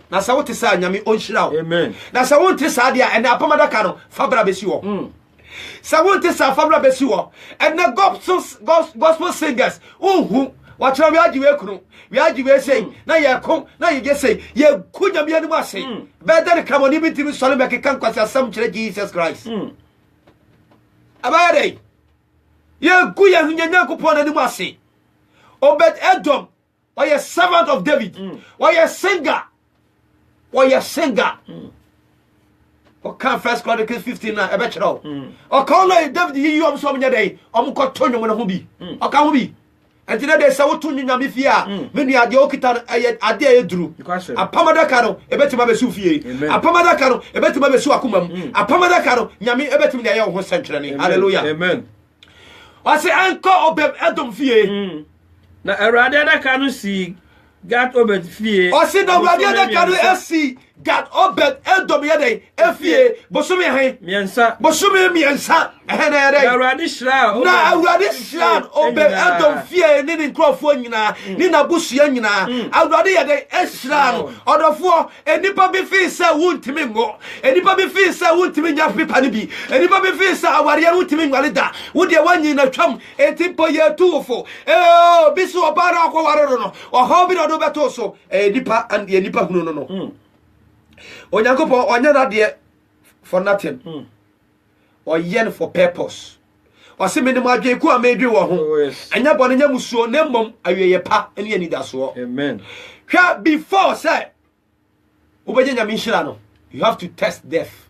na sa wote sa nyame onhyira amen na sa wonte sa dia and apamada ka no fabra besi wo sa wonte sa fabra besi wo and na gospel singers who what we ajiwe kunu we ajiwe say na ye kom na ye je say ye kunya bia ni mo say better come on ibiti solo make kan kwasa sam kire Jesus Christ abade ye kuya hunya kupon na ni mo say Obed Edom or ye servant of David or ye singer or can First Chronicles 15 na ebe chiro or call David you am so many day am ko tonyo mo na ho bi o ka ho bi enti na de sa wotu nyame fie a me nua de okita ade eduru apamada ka no ebetima besu fie apamada ka no ebetima besu akomam apamada ka no nyame ebetima ya ho sentrene hallelujah amen wase anko Obed Edom fie na Awurade adaka no si Gat Obed fie wase na Awurade adaka no esi Gat Obed Edom yede efie bosome he miensa ehena yede Awurade shira na Awurade shira Obed Edom fie ni nkrofo nyina ni na busua nyina Awurade yede eshira no odofo enipa bi fi se wuntimi ngo enipa bi fi se wuntimi nya pipa ni bi enipa bi fi se aware wuntimi ngwale da wo de wanyi na twam etipo ye tuofo bisu obara akwa ware no oho bi do beto so enipa and enipa hunu no Onyankopon onya na de for nothing. Or yen for purpose. Or se me ma dwe ku amedwe wo ho. Anya bone nya musuo na mmom aweye pa ene ani da so. Amen. Hwa before say obeje nya minhira no. You have to test death.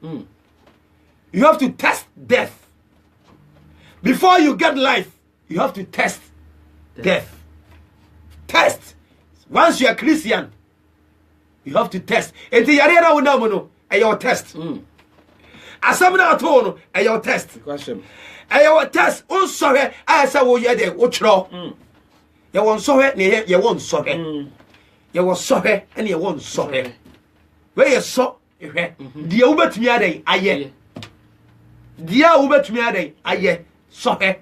You have to test death. Before you get life, you have to test death. Test. Once you are Christian, you have to test. Enti yare na wona mo no, your test. Asamna ato no, your test. Question. Your test. Unsohwe asa wo ye de wo chro. Ye won sohwe ne ye won sohwe. Ye won sohwe ene ye won sohwe. We ye so ehwe. Die wo betumi adan aye. Die wo betumi adan aye sohwe.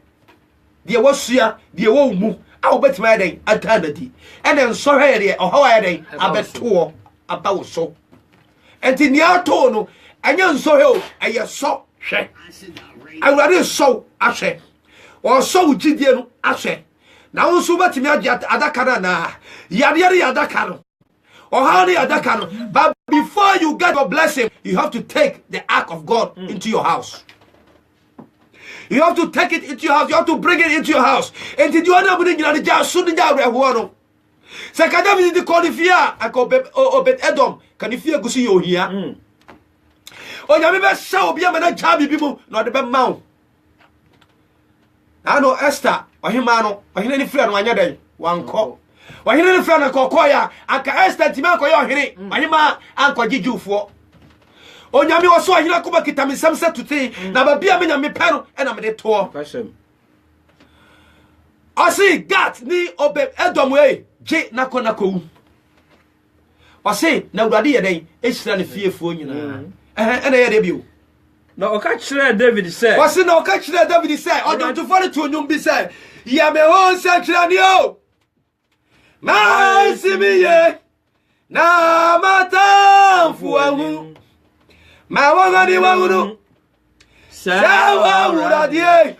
Die wo sua, die wo mu. A wo betumi adan atandati. Ene sohwe ye ohawa adan abeto abawo so enti ni ato no anya nso he o eye so hwe awurade so ahwe o so ugidie no ahwe na wo so batimi adaka na yare adaka no or how the adaka no. But before you get your blessing, you have to take the ark of God into your house. You have to take it into your house. You have to bring it into your house. And did you want to bring it down? Soon the down one. So can I visit the Conifia? I go obey Edom. Can you fear go see you here? Oh, you never saw be a man of Jabi people, not the bad mount. I know Esther, or him, or any friend one day, one call. Or any friend I call Koya, and Esther Timanko, your hearing, my hima, Uncle Giju for. Onyame wo so ahina kuba kitami samsa tuti na ba bia menya me pano e na me de to asi gat ni obe Edom we je nako wase na urade ye den ehira ne fiefo nyina na ye de bio na oka kire David say wase na oka kire David say odon to fori to onyum bi say ya me ho se kire ni o ma simiye na matamfu ahu ma wangani wangunu sawa uradie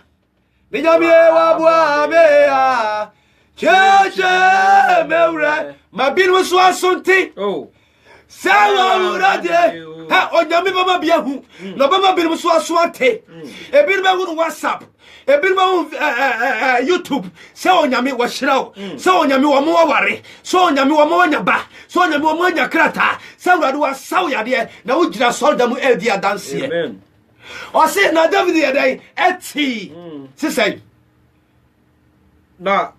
minyamie wabwa mea cheche meure mabinu so asonte sawa uradie ha onyame baba biahu no baba binu so asonte ebinu ba hunu WhatsApp ebinu ba hunu YouTube se onyame wo hirawo se onyame wo mo ware se onyame wo mo nyaba se onyame wo mo nya krata se urade wa saw yade na wo gira solda mu edi adanse amen o se na David yade eti se say na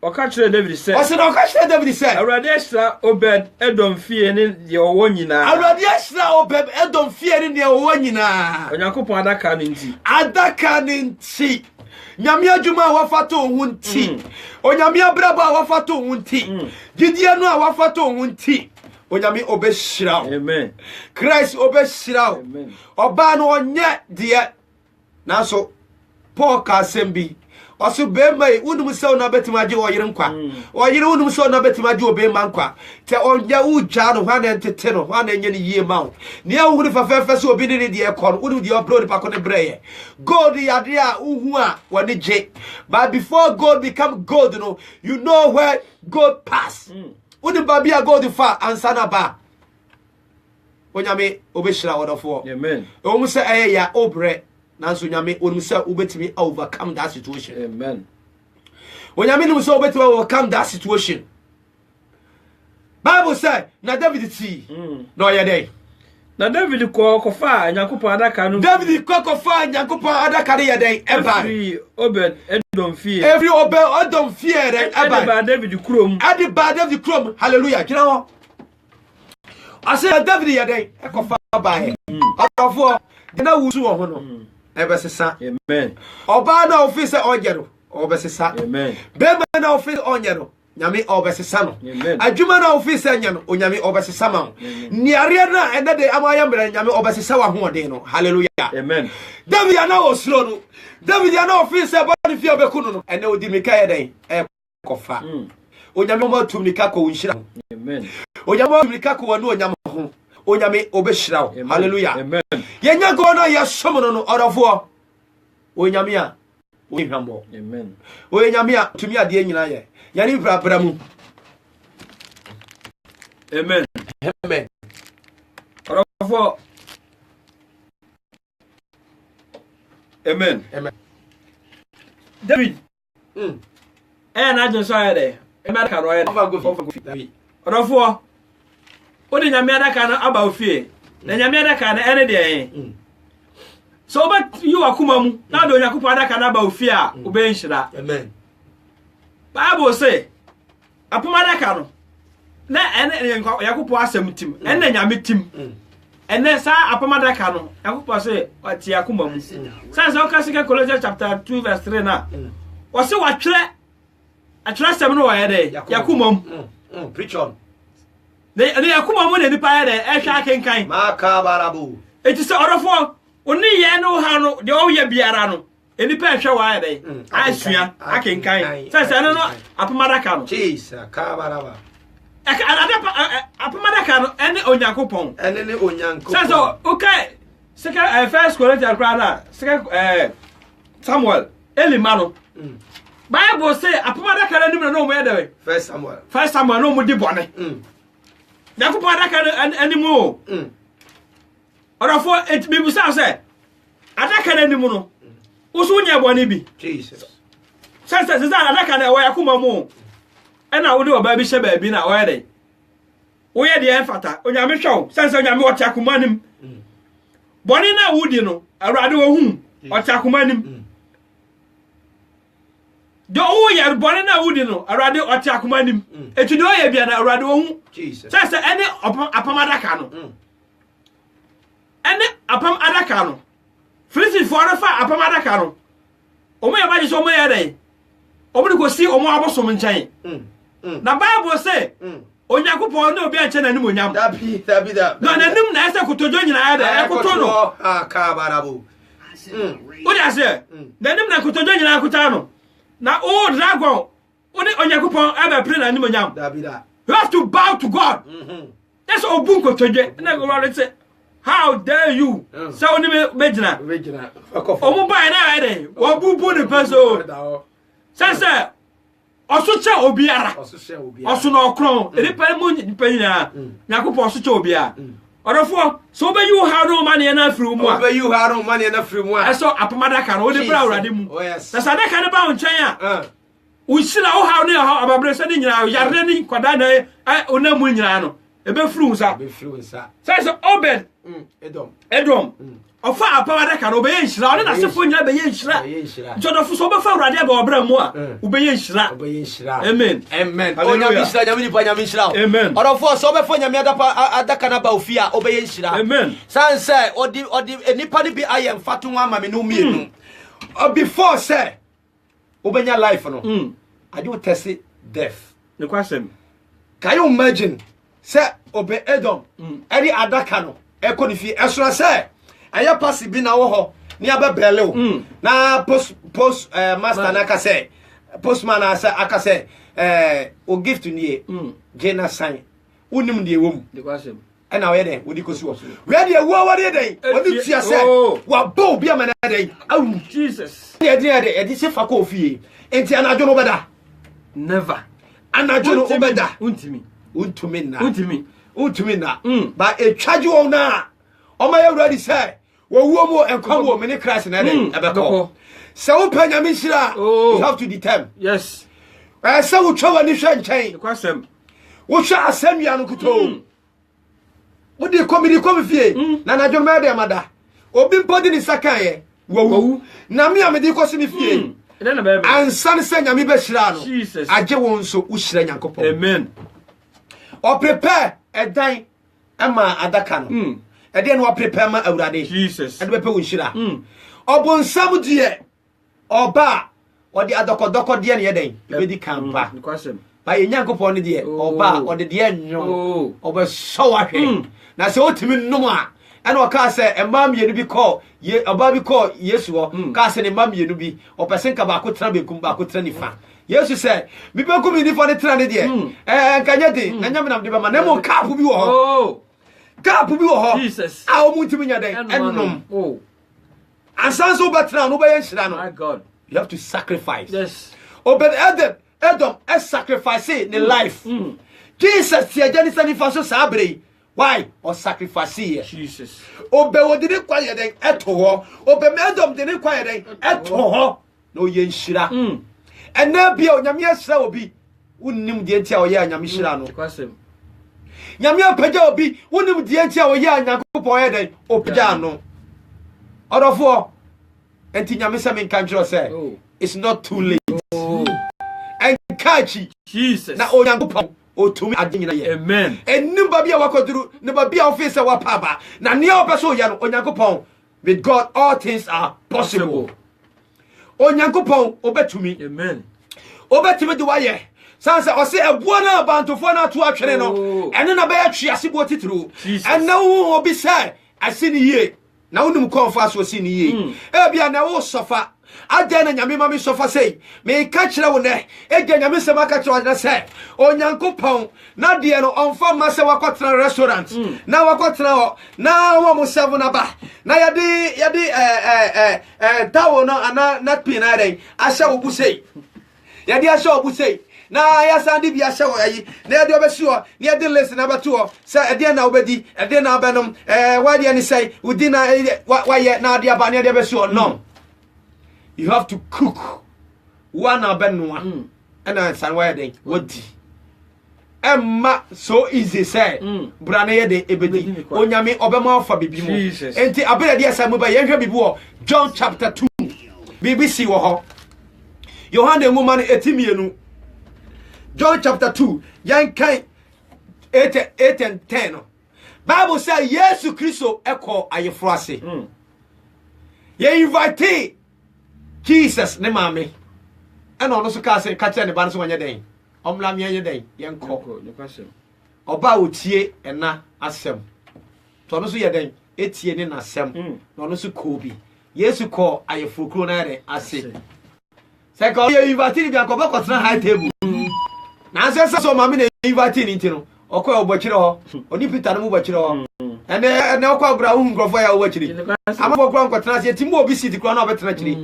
oka kire David say o se na oka kire David say urade extra Obed Edom fie ni de owo nyina urade extra Obed Edom fie ni de owo nyina Onyankopon adaka ni nti nyame adwuma a wafato ho nti onyame abraba a wafato ho nti gidie no a wafato ho nti onyame obeshira amen Christ obeshira amen oba no onye de nanso Paul ka sembi oso bemai unum se na betima age oyire nkwa oyire unum se na betima age obema nkwa te onja uja no hwa na ntete no hwa na enye ne yie ma wo ne ahuru fafefe se obi ne de ekọ no unum de upload pa ko ne breye gold yade a uhu a woni je but before gold become gold no you know where gold pass unum ba bia gold fa ansana ba onyame obeshira wodofo amen o mu se ya obre nanso nyame onum se ubetimi overcome that situation amen onyame num se ubetimi overcome that situation Bible say na David ti no ye dey na David ko fa Nyankopon adaka no David ko fa Nyankopon adaka ne ye dey eba Obed Edom fie every Obed Edom fie dey eba ba David kurom hallelujah kina ho ase David ye dey e ko fa ba he afọ na wusu wo ho no ebesesa amen oba na office onyero obesesa amen bema na office onyero nyame obesesa no adwuma na office anyano onyame obesesa ma niare na ene de amaya mbere nyame obesesa wa hoɔden no hallelujah amen David ana osro no David ana office body fie obekunu no ene odi mikaye den e kofa onyame ma tumnika ko unhira amen onyame tumnika ko wanu onyame ho onyame obeshira hallelujah amen yenya go na yasom no orofo onyame a ohwambo amen onyame a tumi ade nyina ye yani prapra mu amen amen orofo amen David na je so ayede America ro ayede orofo odi nyame adaka na aba ofie na nyame adaka na ene de so ba you akuma mu na do Nyankopon adaka na aba ofie a obe nhira amen Bible say apoma adaka no na ene Nyankopon asem tim ene nyame tim ene sa apoma adaka no Nyankopon say ati akuma mu sa o ka sika Colossians chapter 2 verse 3 na o se watwere atwere asem no wa ye de yakuma mu preach on ne yakuma mu ne nipa ye de ehwa akenkan makabarabu eti se orofo oni ye no ha no de o ye biara no enipa ehwa wa ye de asua akenkan se no apomadaka no Jesus kabaraba apomadaka no ene Onyankopon ene ne Onyankopon se okay sika first Corinthians krana sika Samuel Elimano Bible say apoma adaka na nim na no mo yede. First Samuel no mo di bone. Nyankopon adaka na anim o. Orafo et me busa say adaka na anim no. Wo so nya bone bi. Jesus. Sense adaka na wo yakoma mo. E na wo de oba bi hye ba bi na wo yede. Wo yede en fata. Onyame hwew. Sense onyame wo tia akoma nim. Bone na wudi no. Awurade wo hu. O tia akoma nim. Do o ya bone na wudi no arade o tia akoma nim etu do ya bia na arade wo hu Jesus say ene apam adaka no ene apam adaka no Philistine for fa apam adaka no o mo ya ba je so mo ya dai o mo ko si o mo abosom nchen na Bible say Onyankopon na obi anche na nim onyam that be no na nim na ese kotojo nyina ya da ekoto no ka barabo o ya say na nim na kotojo nyina akota no na o dragon oni Onyankopon aba pray na nim onyam that be that you have to bow to God that's obun kotoje na go say how dare you say oni mejina omo bai na ade wo bubu ni peso say Osuche obiara. Osu na okron. Eri pa mu nyina. Nyakopo osuche obiara. Orofo so be you how no money na free mu a. Be you how no money na free mu a. Eso apamada ka no de bra urade mu. Oh yes. Na sadaka ne ba onchen a. Unshira o how ne ha ababre se ne nyina yare ni kwada na onamu nyina no. Ebe free unsa. Be free unsa. Say so Obed. Edom. Ofa apamada ka no be yenhira. One na sefo nyina be yenhira. Jodofo so be fa urade ba obra mu a. Ube yenhira. Amen. Onyame shira nyame ni pa nyame shira. Amen. Orofo so be fa nyame adaka na ba ofia obe yenhira. Amen. San say odi enipa ni bi ayem fatu ama me no mienu. Before say obenya life no. I do test death. The question. Can you imagine say obe Edom eri adaka no ekoni fi esura say aya pass bi na wo ho ni abebele o na post master na ka say postman aka say o gift ni Jena sign unim de wom the question e na we den wodi kosi wo we de wo wo de den wodi tia say wa bo bi amana den awu Jesus e de se fa ko fie enti anajo no beda never anajo no obeda untumi na ba e twaje wo na o ma ya ready say wo wo mo enkwa wo me ne Christ na den ebeko se wo pa nyame hira you have to determine yes se wo twa ni hwe nchen the question wo hwa asamia no kuto wo di komi fie na na dwon ma de amada obi mpodi ni sakan ye wo na me amedi kosi ni fie ansan se nyame be hira no age wo nso wo hira nyankopon amen o prepare edan ama adaka no ede no prepare ma awurade Jesus ede be pe wo hira obonsam die oba odi adokodoko die ne yeden be di kampa the question ba yenyankopon ne die oba odi die nyo oba so ahwe na se otimi nnum a ene o ka se emam yenu bi call ye oba bi call Yesu ho ka se ne mam yenu bi o pesen ka ba ko tra bekum ba ko tra nifa Yesu se mi be ko mi nifa ne tra ne die nkanya de nanya me nam de ba ma na mo kapu bi wo ho kapu bi wo ho Jesus a o muntimi nya den ennom ansanso betra no be yenhira no my God you have to sacrifice yes Obed Edom sacrifice in life Jesus tie jani sani faso sabre why or sacrifice here Jesus Obed wodini kwa yeden eto ho Obed Edom dini kwa yeden eto ho no yenhira ena bia onyame ahira obi unnim die ntia oye anyame hira no nyame apaja obi unnim die ntia oye anyankopon yeden opja no orofo enti nyame se men kanjro say it's not too late enkachi Jesus na onyankopon otumi aginyina ye amen enim ba bia wakoduru ne ba bia office wa paba na ne opeso ya no onyankopon with God all things are possible onyankopon obetumi amen obetumi de waye sanse o se ebuo na bantofo na to atwere no ene na ba ya twiase bo titiro ene wo obi say asini ye na wonum konfa so asini ye e bia na wo sofa ade na nyame ma me sofa sei me ka kire wo ne ege nyame se ma ka kire wo na se onyankopon na de no onfa ma se wakotra restaurant na wakotra ho na wo mo serve na ba na yade tawo no ana na pin na den ahya wo bu sei ya dia show bu say na ya sandi bia hye wo ayi na ya de obesi wo na ya de list na beto wo say e de na obedi e de na abenom wa de ni say udi na wa ye na de aba na de obesi wo no you have to cook one abenwa and san wa de wodi emma so easy say brana ye de ebedi onyame obema ofa bibi mu enti abere de asa mu ba ye hwe bibi wo John chapter 2 BBC wo ho Yohane woman etimienu John chapter 2 yan kan 8 and 10 Bible say Jesus Christo eko ayefrase ye invite Jesus ne mame ena ono so ka say ka kire ne ba no so wanye den omla me ye den yenko oba otie ena asem to no so ye den etie ne na asem no no so ko bi Yesu ko ayefrokro na re ase say ko ye invite bi akoba kotena high table na so mame na invite ni ntino okọ obokire ho oni Peter no obokire ho ene okọ abra hu ngrofo ya obokire amafo kro nkotena se timo obi sit kro na obetena kire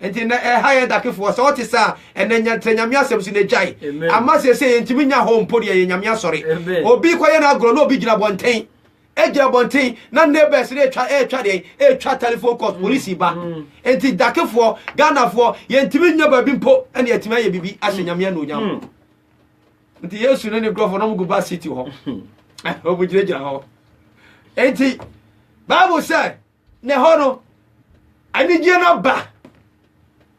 enti na high dakefo so oti sa ene nyame asem su na jai ama se ntimi nya ho mpo de ye nyame asori obi koye na agro na obi gina bonten eja bonten na neighbors na etwa telephone calls police ba enti dakefo Ghana ye ntimi nya ba bi mpo ene yetima ye bibi ase nyame na onyam nti Yesu ne grofo no mgu ba city ho obu jira ho enti Bible say ne ho no ani je na ba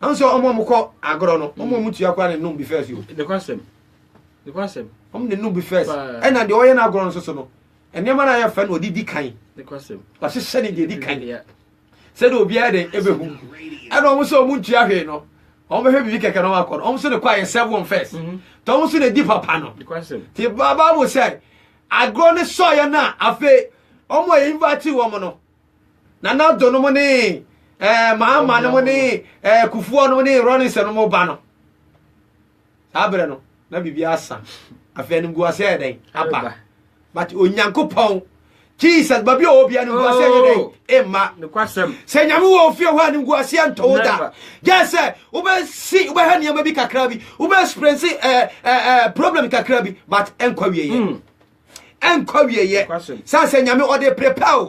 anso omo mko agro no omo mutu akwa ne num bi first yo the question omo ne num bi first e na de oye na agro no so no ene ma na ya fa no odidi kan the question wa se se ne de kan se do obi ade ebehu e na omo so omo ntu ahwe no omo hwe bi keke no akọ omo so ne kwa ye 7 first to omo so ne di papa no the question ti Bible say agro ne so ya na afa omo e invite wo mo no na do no mo ne mama no mo ne kufuo no mo ne running se no mo ba no abre no na bibia asa afa ni guase den aba but onyankopon Jesus babi obi anu guase den emma the question se nyame wo ofie ho anu guase anto da just say ube ha niam bi kakra bi ube experience problem kakra bi but enkwa wiye enkwa wiye san se nyame ode prepare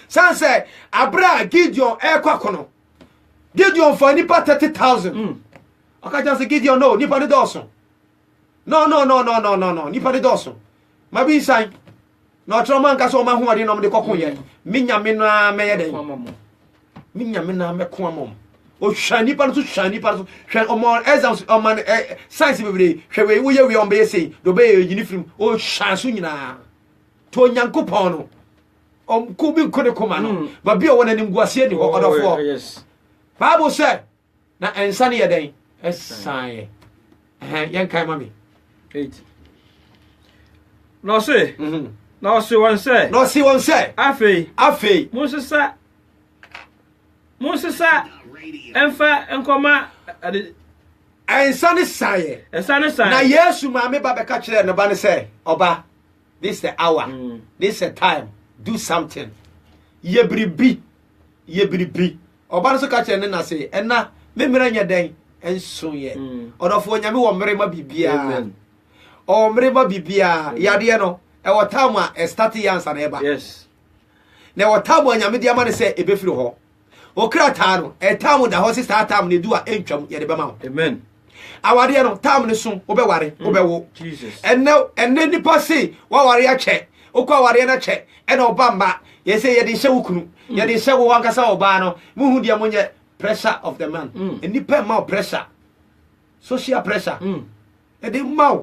san se abra Gideon ekwakono Gideon for nipa 30,000 okaja se Gideon no nipa de doso no nipa de doso mabi san no troma nka so ma ho ade no de kokon ye minyame na meye den minyame na meko amom o hwani pa no so hwani pa so hwan omo exams oman science bebre hwe we ye on be say do be yini film o hwan so nyina to nyankopon no ko bi ko de koma no ba bi o wona nim guase ni ho odofo yes Bible say na ensane ye den esan yen kai mami 8 no say no see one say afei Musa enfa enkoma ensane saye na Yesu ma me ba be ka kire ne ba ne say oba this the hour this the time do something ye bribi oba no so ka kire ne na say ena me mira nya den enso ye odofo nyame wo mere ma bibia o mere ma bibia yade no e wotam a start yansa na eba yes na wotam nyame dia ma ne say ebefiri ho okrata no etam da ho sister tam ne du a entwam ye de be ma ho amen awade no tam ne so obeware obewo Jesus enne nipa say wa ware ache okwa ware na che e na obamba ye say ye de hye wukunu ye de hye wo wankasa oba no muhu dia monye pressure of the man nipa ma pressure social pressure e de ma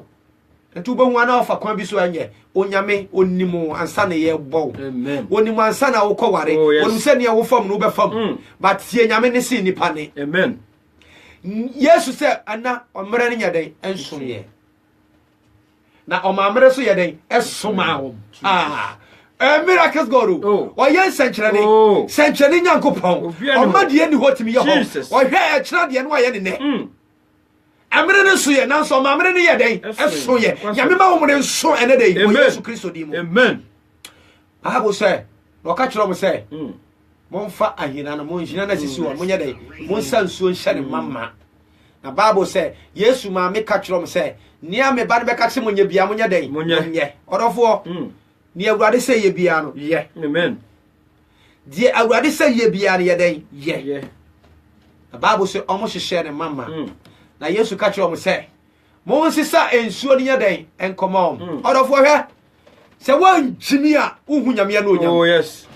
entu be hu ana ofa kwan bi so anye onyame onimu ansa na ye bo amen onimu ansa na wo kware onu se ne wo fam no be fam but tie nyame ne si nipa ne amen Yesu se ana omre ne nyaden enso ye na omamre so ye den esoma wo miracles God o ye senchire nyankopon o ma de ni hotimi ye ho o hwe e kira de ne wa ye ne amre ne so ye na so amre ne ye den eso ye nyame ma wo mre so ene dey o Yesu Kristo di mo amen Bible say no ka kira mo say mo mfa ahina na mo nhina na sisi wo mo nye dey mo sansuo nhye ne mama na Bible say Yesu ma me ka kyerɛ m sɛ nia me ba ne bɛka kyerɛ mo nya bia mo nya den nyɛ ɔdɔfoɔ ni awurade sɛ yɛ bia no yɛ amen die awurade sɛ yɛ bia no yɛ den yɛ na Bible say ɔmo hyehyɛ ne mama na Yesu ka kyerɛ ɔmo sɛ mo nsisa ensuo ne nya den enkomɔ ɔdɔfoɔ hwɛ sɛ wankyimi a uhu nyame no onyam oh yes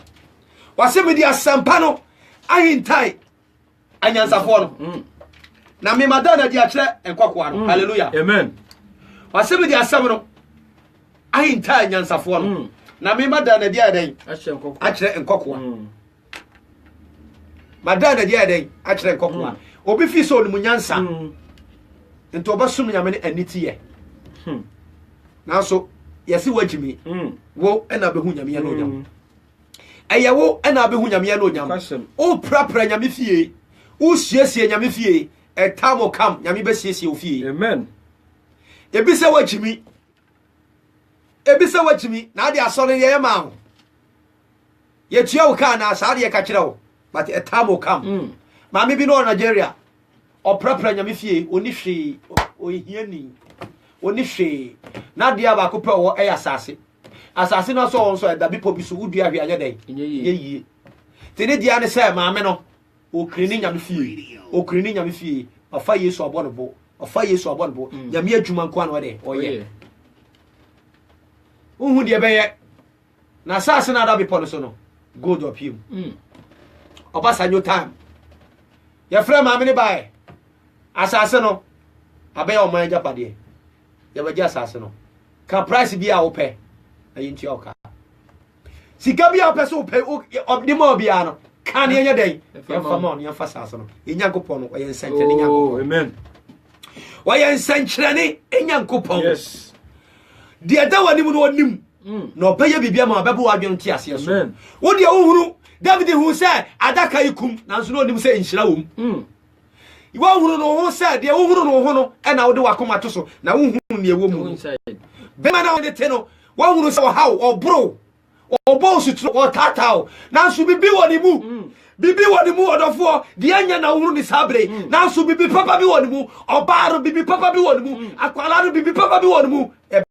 wase me di asampa no ahintai anyansafoɔ no na me madana di akyerɛ enkokoa no hallelujah amen wase me di asam no ahintai anyansafoɔ no na me madana di adan akyerɛ enkokoa madana di adan akyerɛ enkokoa obi fi so no nyansa nto obasum nyame ne anitiye nanso yesi wajimi wo na behu nyame ya no nyam eye wo na behu nyame ya no nyam o prapra nyame fie o siesie nyame fie etamo kam nyame be siesie o fie amen ebise wajimi na ade asore ye ma ho ye tua wo ka na sa ade ye ka kire wo but etamo kam ma me bi no Nigeria o prapra nyame fie oni hwe o hiani oni hwe na dia ba ko pe wo e asase no so won so da bi po bi so wudua hwe anya den yeyie tene dia ne se maame no o kreni nyame fie afa Yesu abonbo nyame adwuma nko an wode oye unhu de beye na asase na da bi po no so no gold opim obasanyo time ya frɛ maame ne bae asase no abɛyɛ o man japade ya baje asase no ka price bi a wo pɛ ayi ntia o ka sika bi a wo pɛ so wo pɛ obdimo bia no ka ne nya den ya fa ma no ya fa asase no enyankopɔn no wɔyɛ nsankyerɛ ne nyankopɔn amen wɔyɛ nsankyerɛ ne enyankopɔn yes de da wani mu no onim na ɔbɛyɛ bibia ma ɔbɛbɔ wadwon ti ase so wo de wo hunu David hu sɛ adaka yikum nanso no onim sɛ nhyira wom iwa hunu no ho sɛ de wo hunu no ho no ɛna wo de wakoma to so na wo hunu ne ewo mu bema na wo de te no wo hunu sɛ wo haw obro obo sutro wo tatao nanso bibi woni mu odofo de anya na wo hunu ni sabre nanso bibi papa bi woni mu obaro bibi papa bi woni mu akwala bibi papa bi woni mu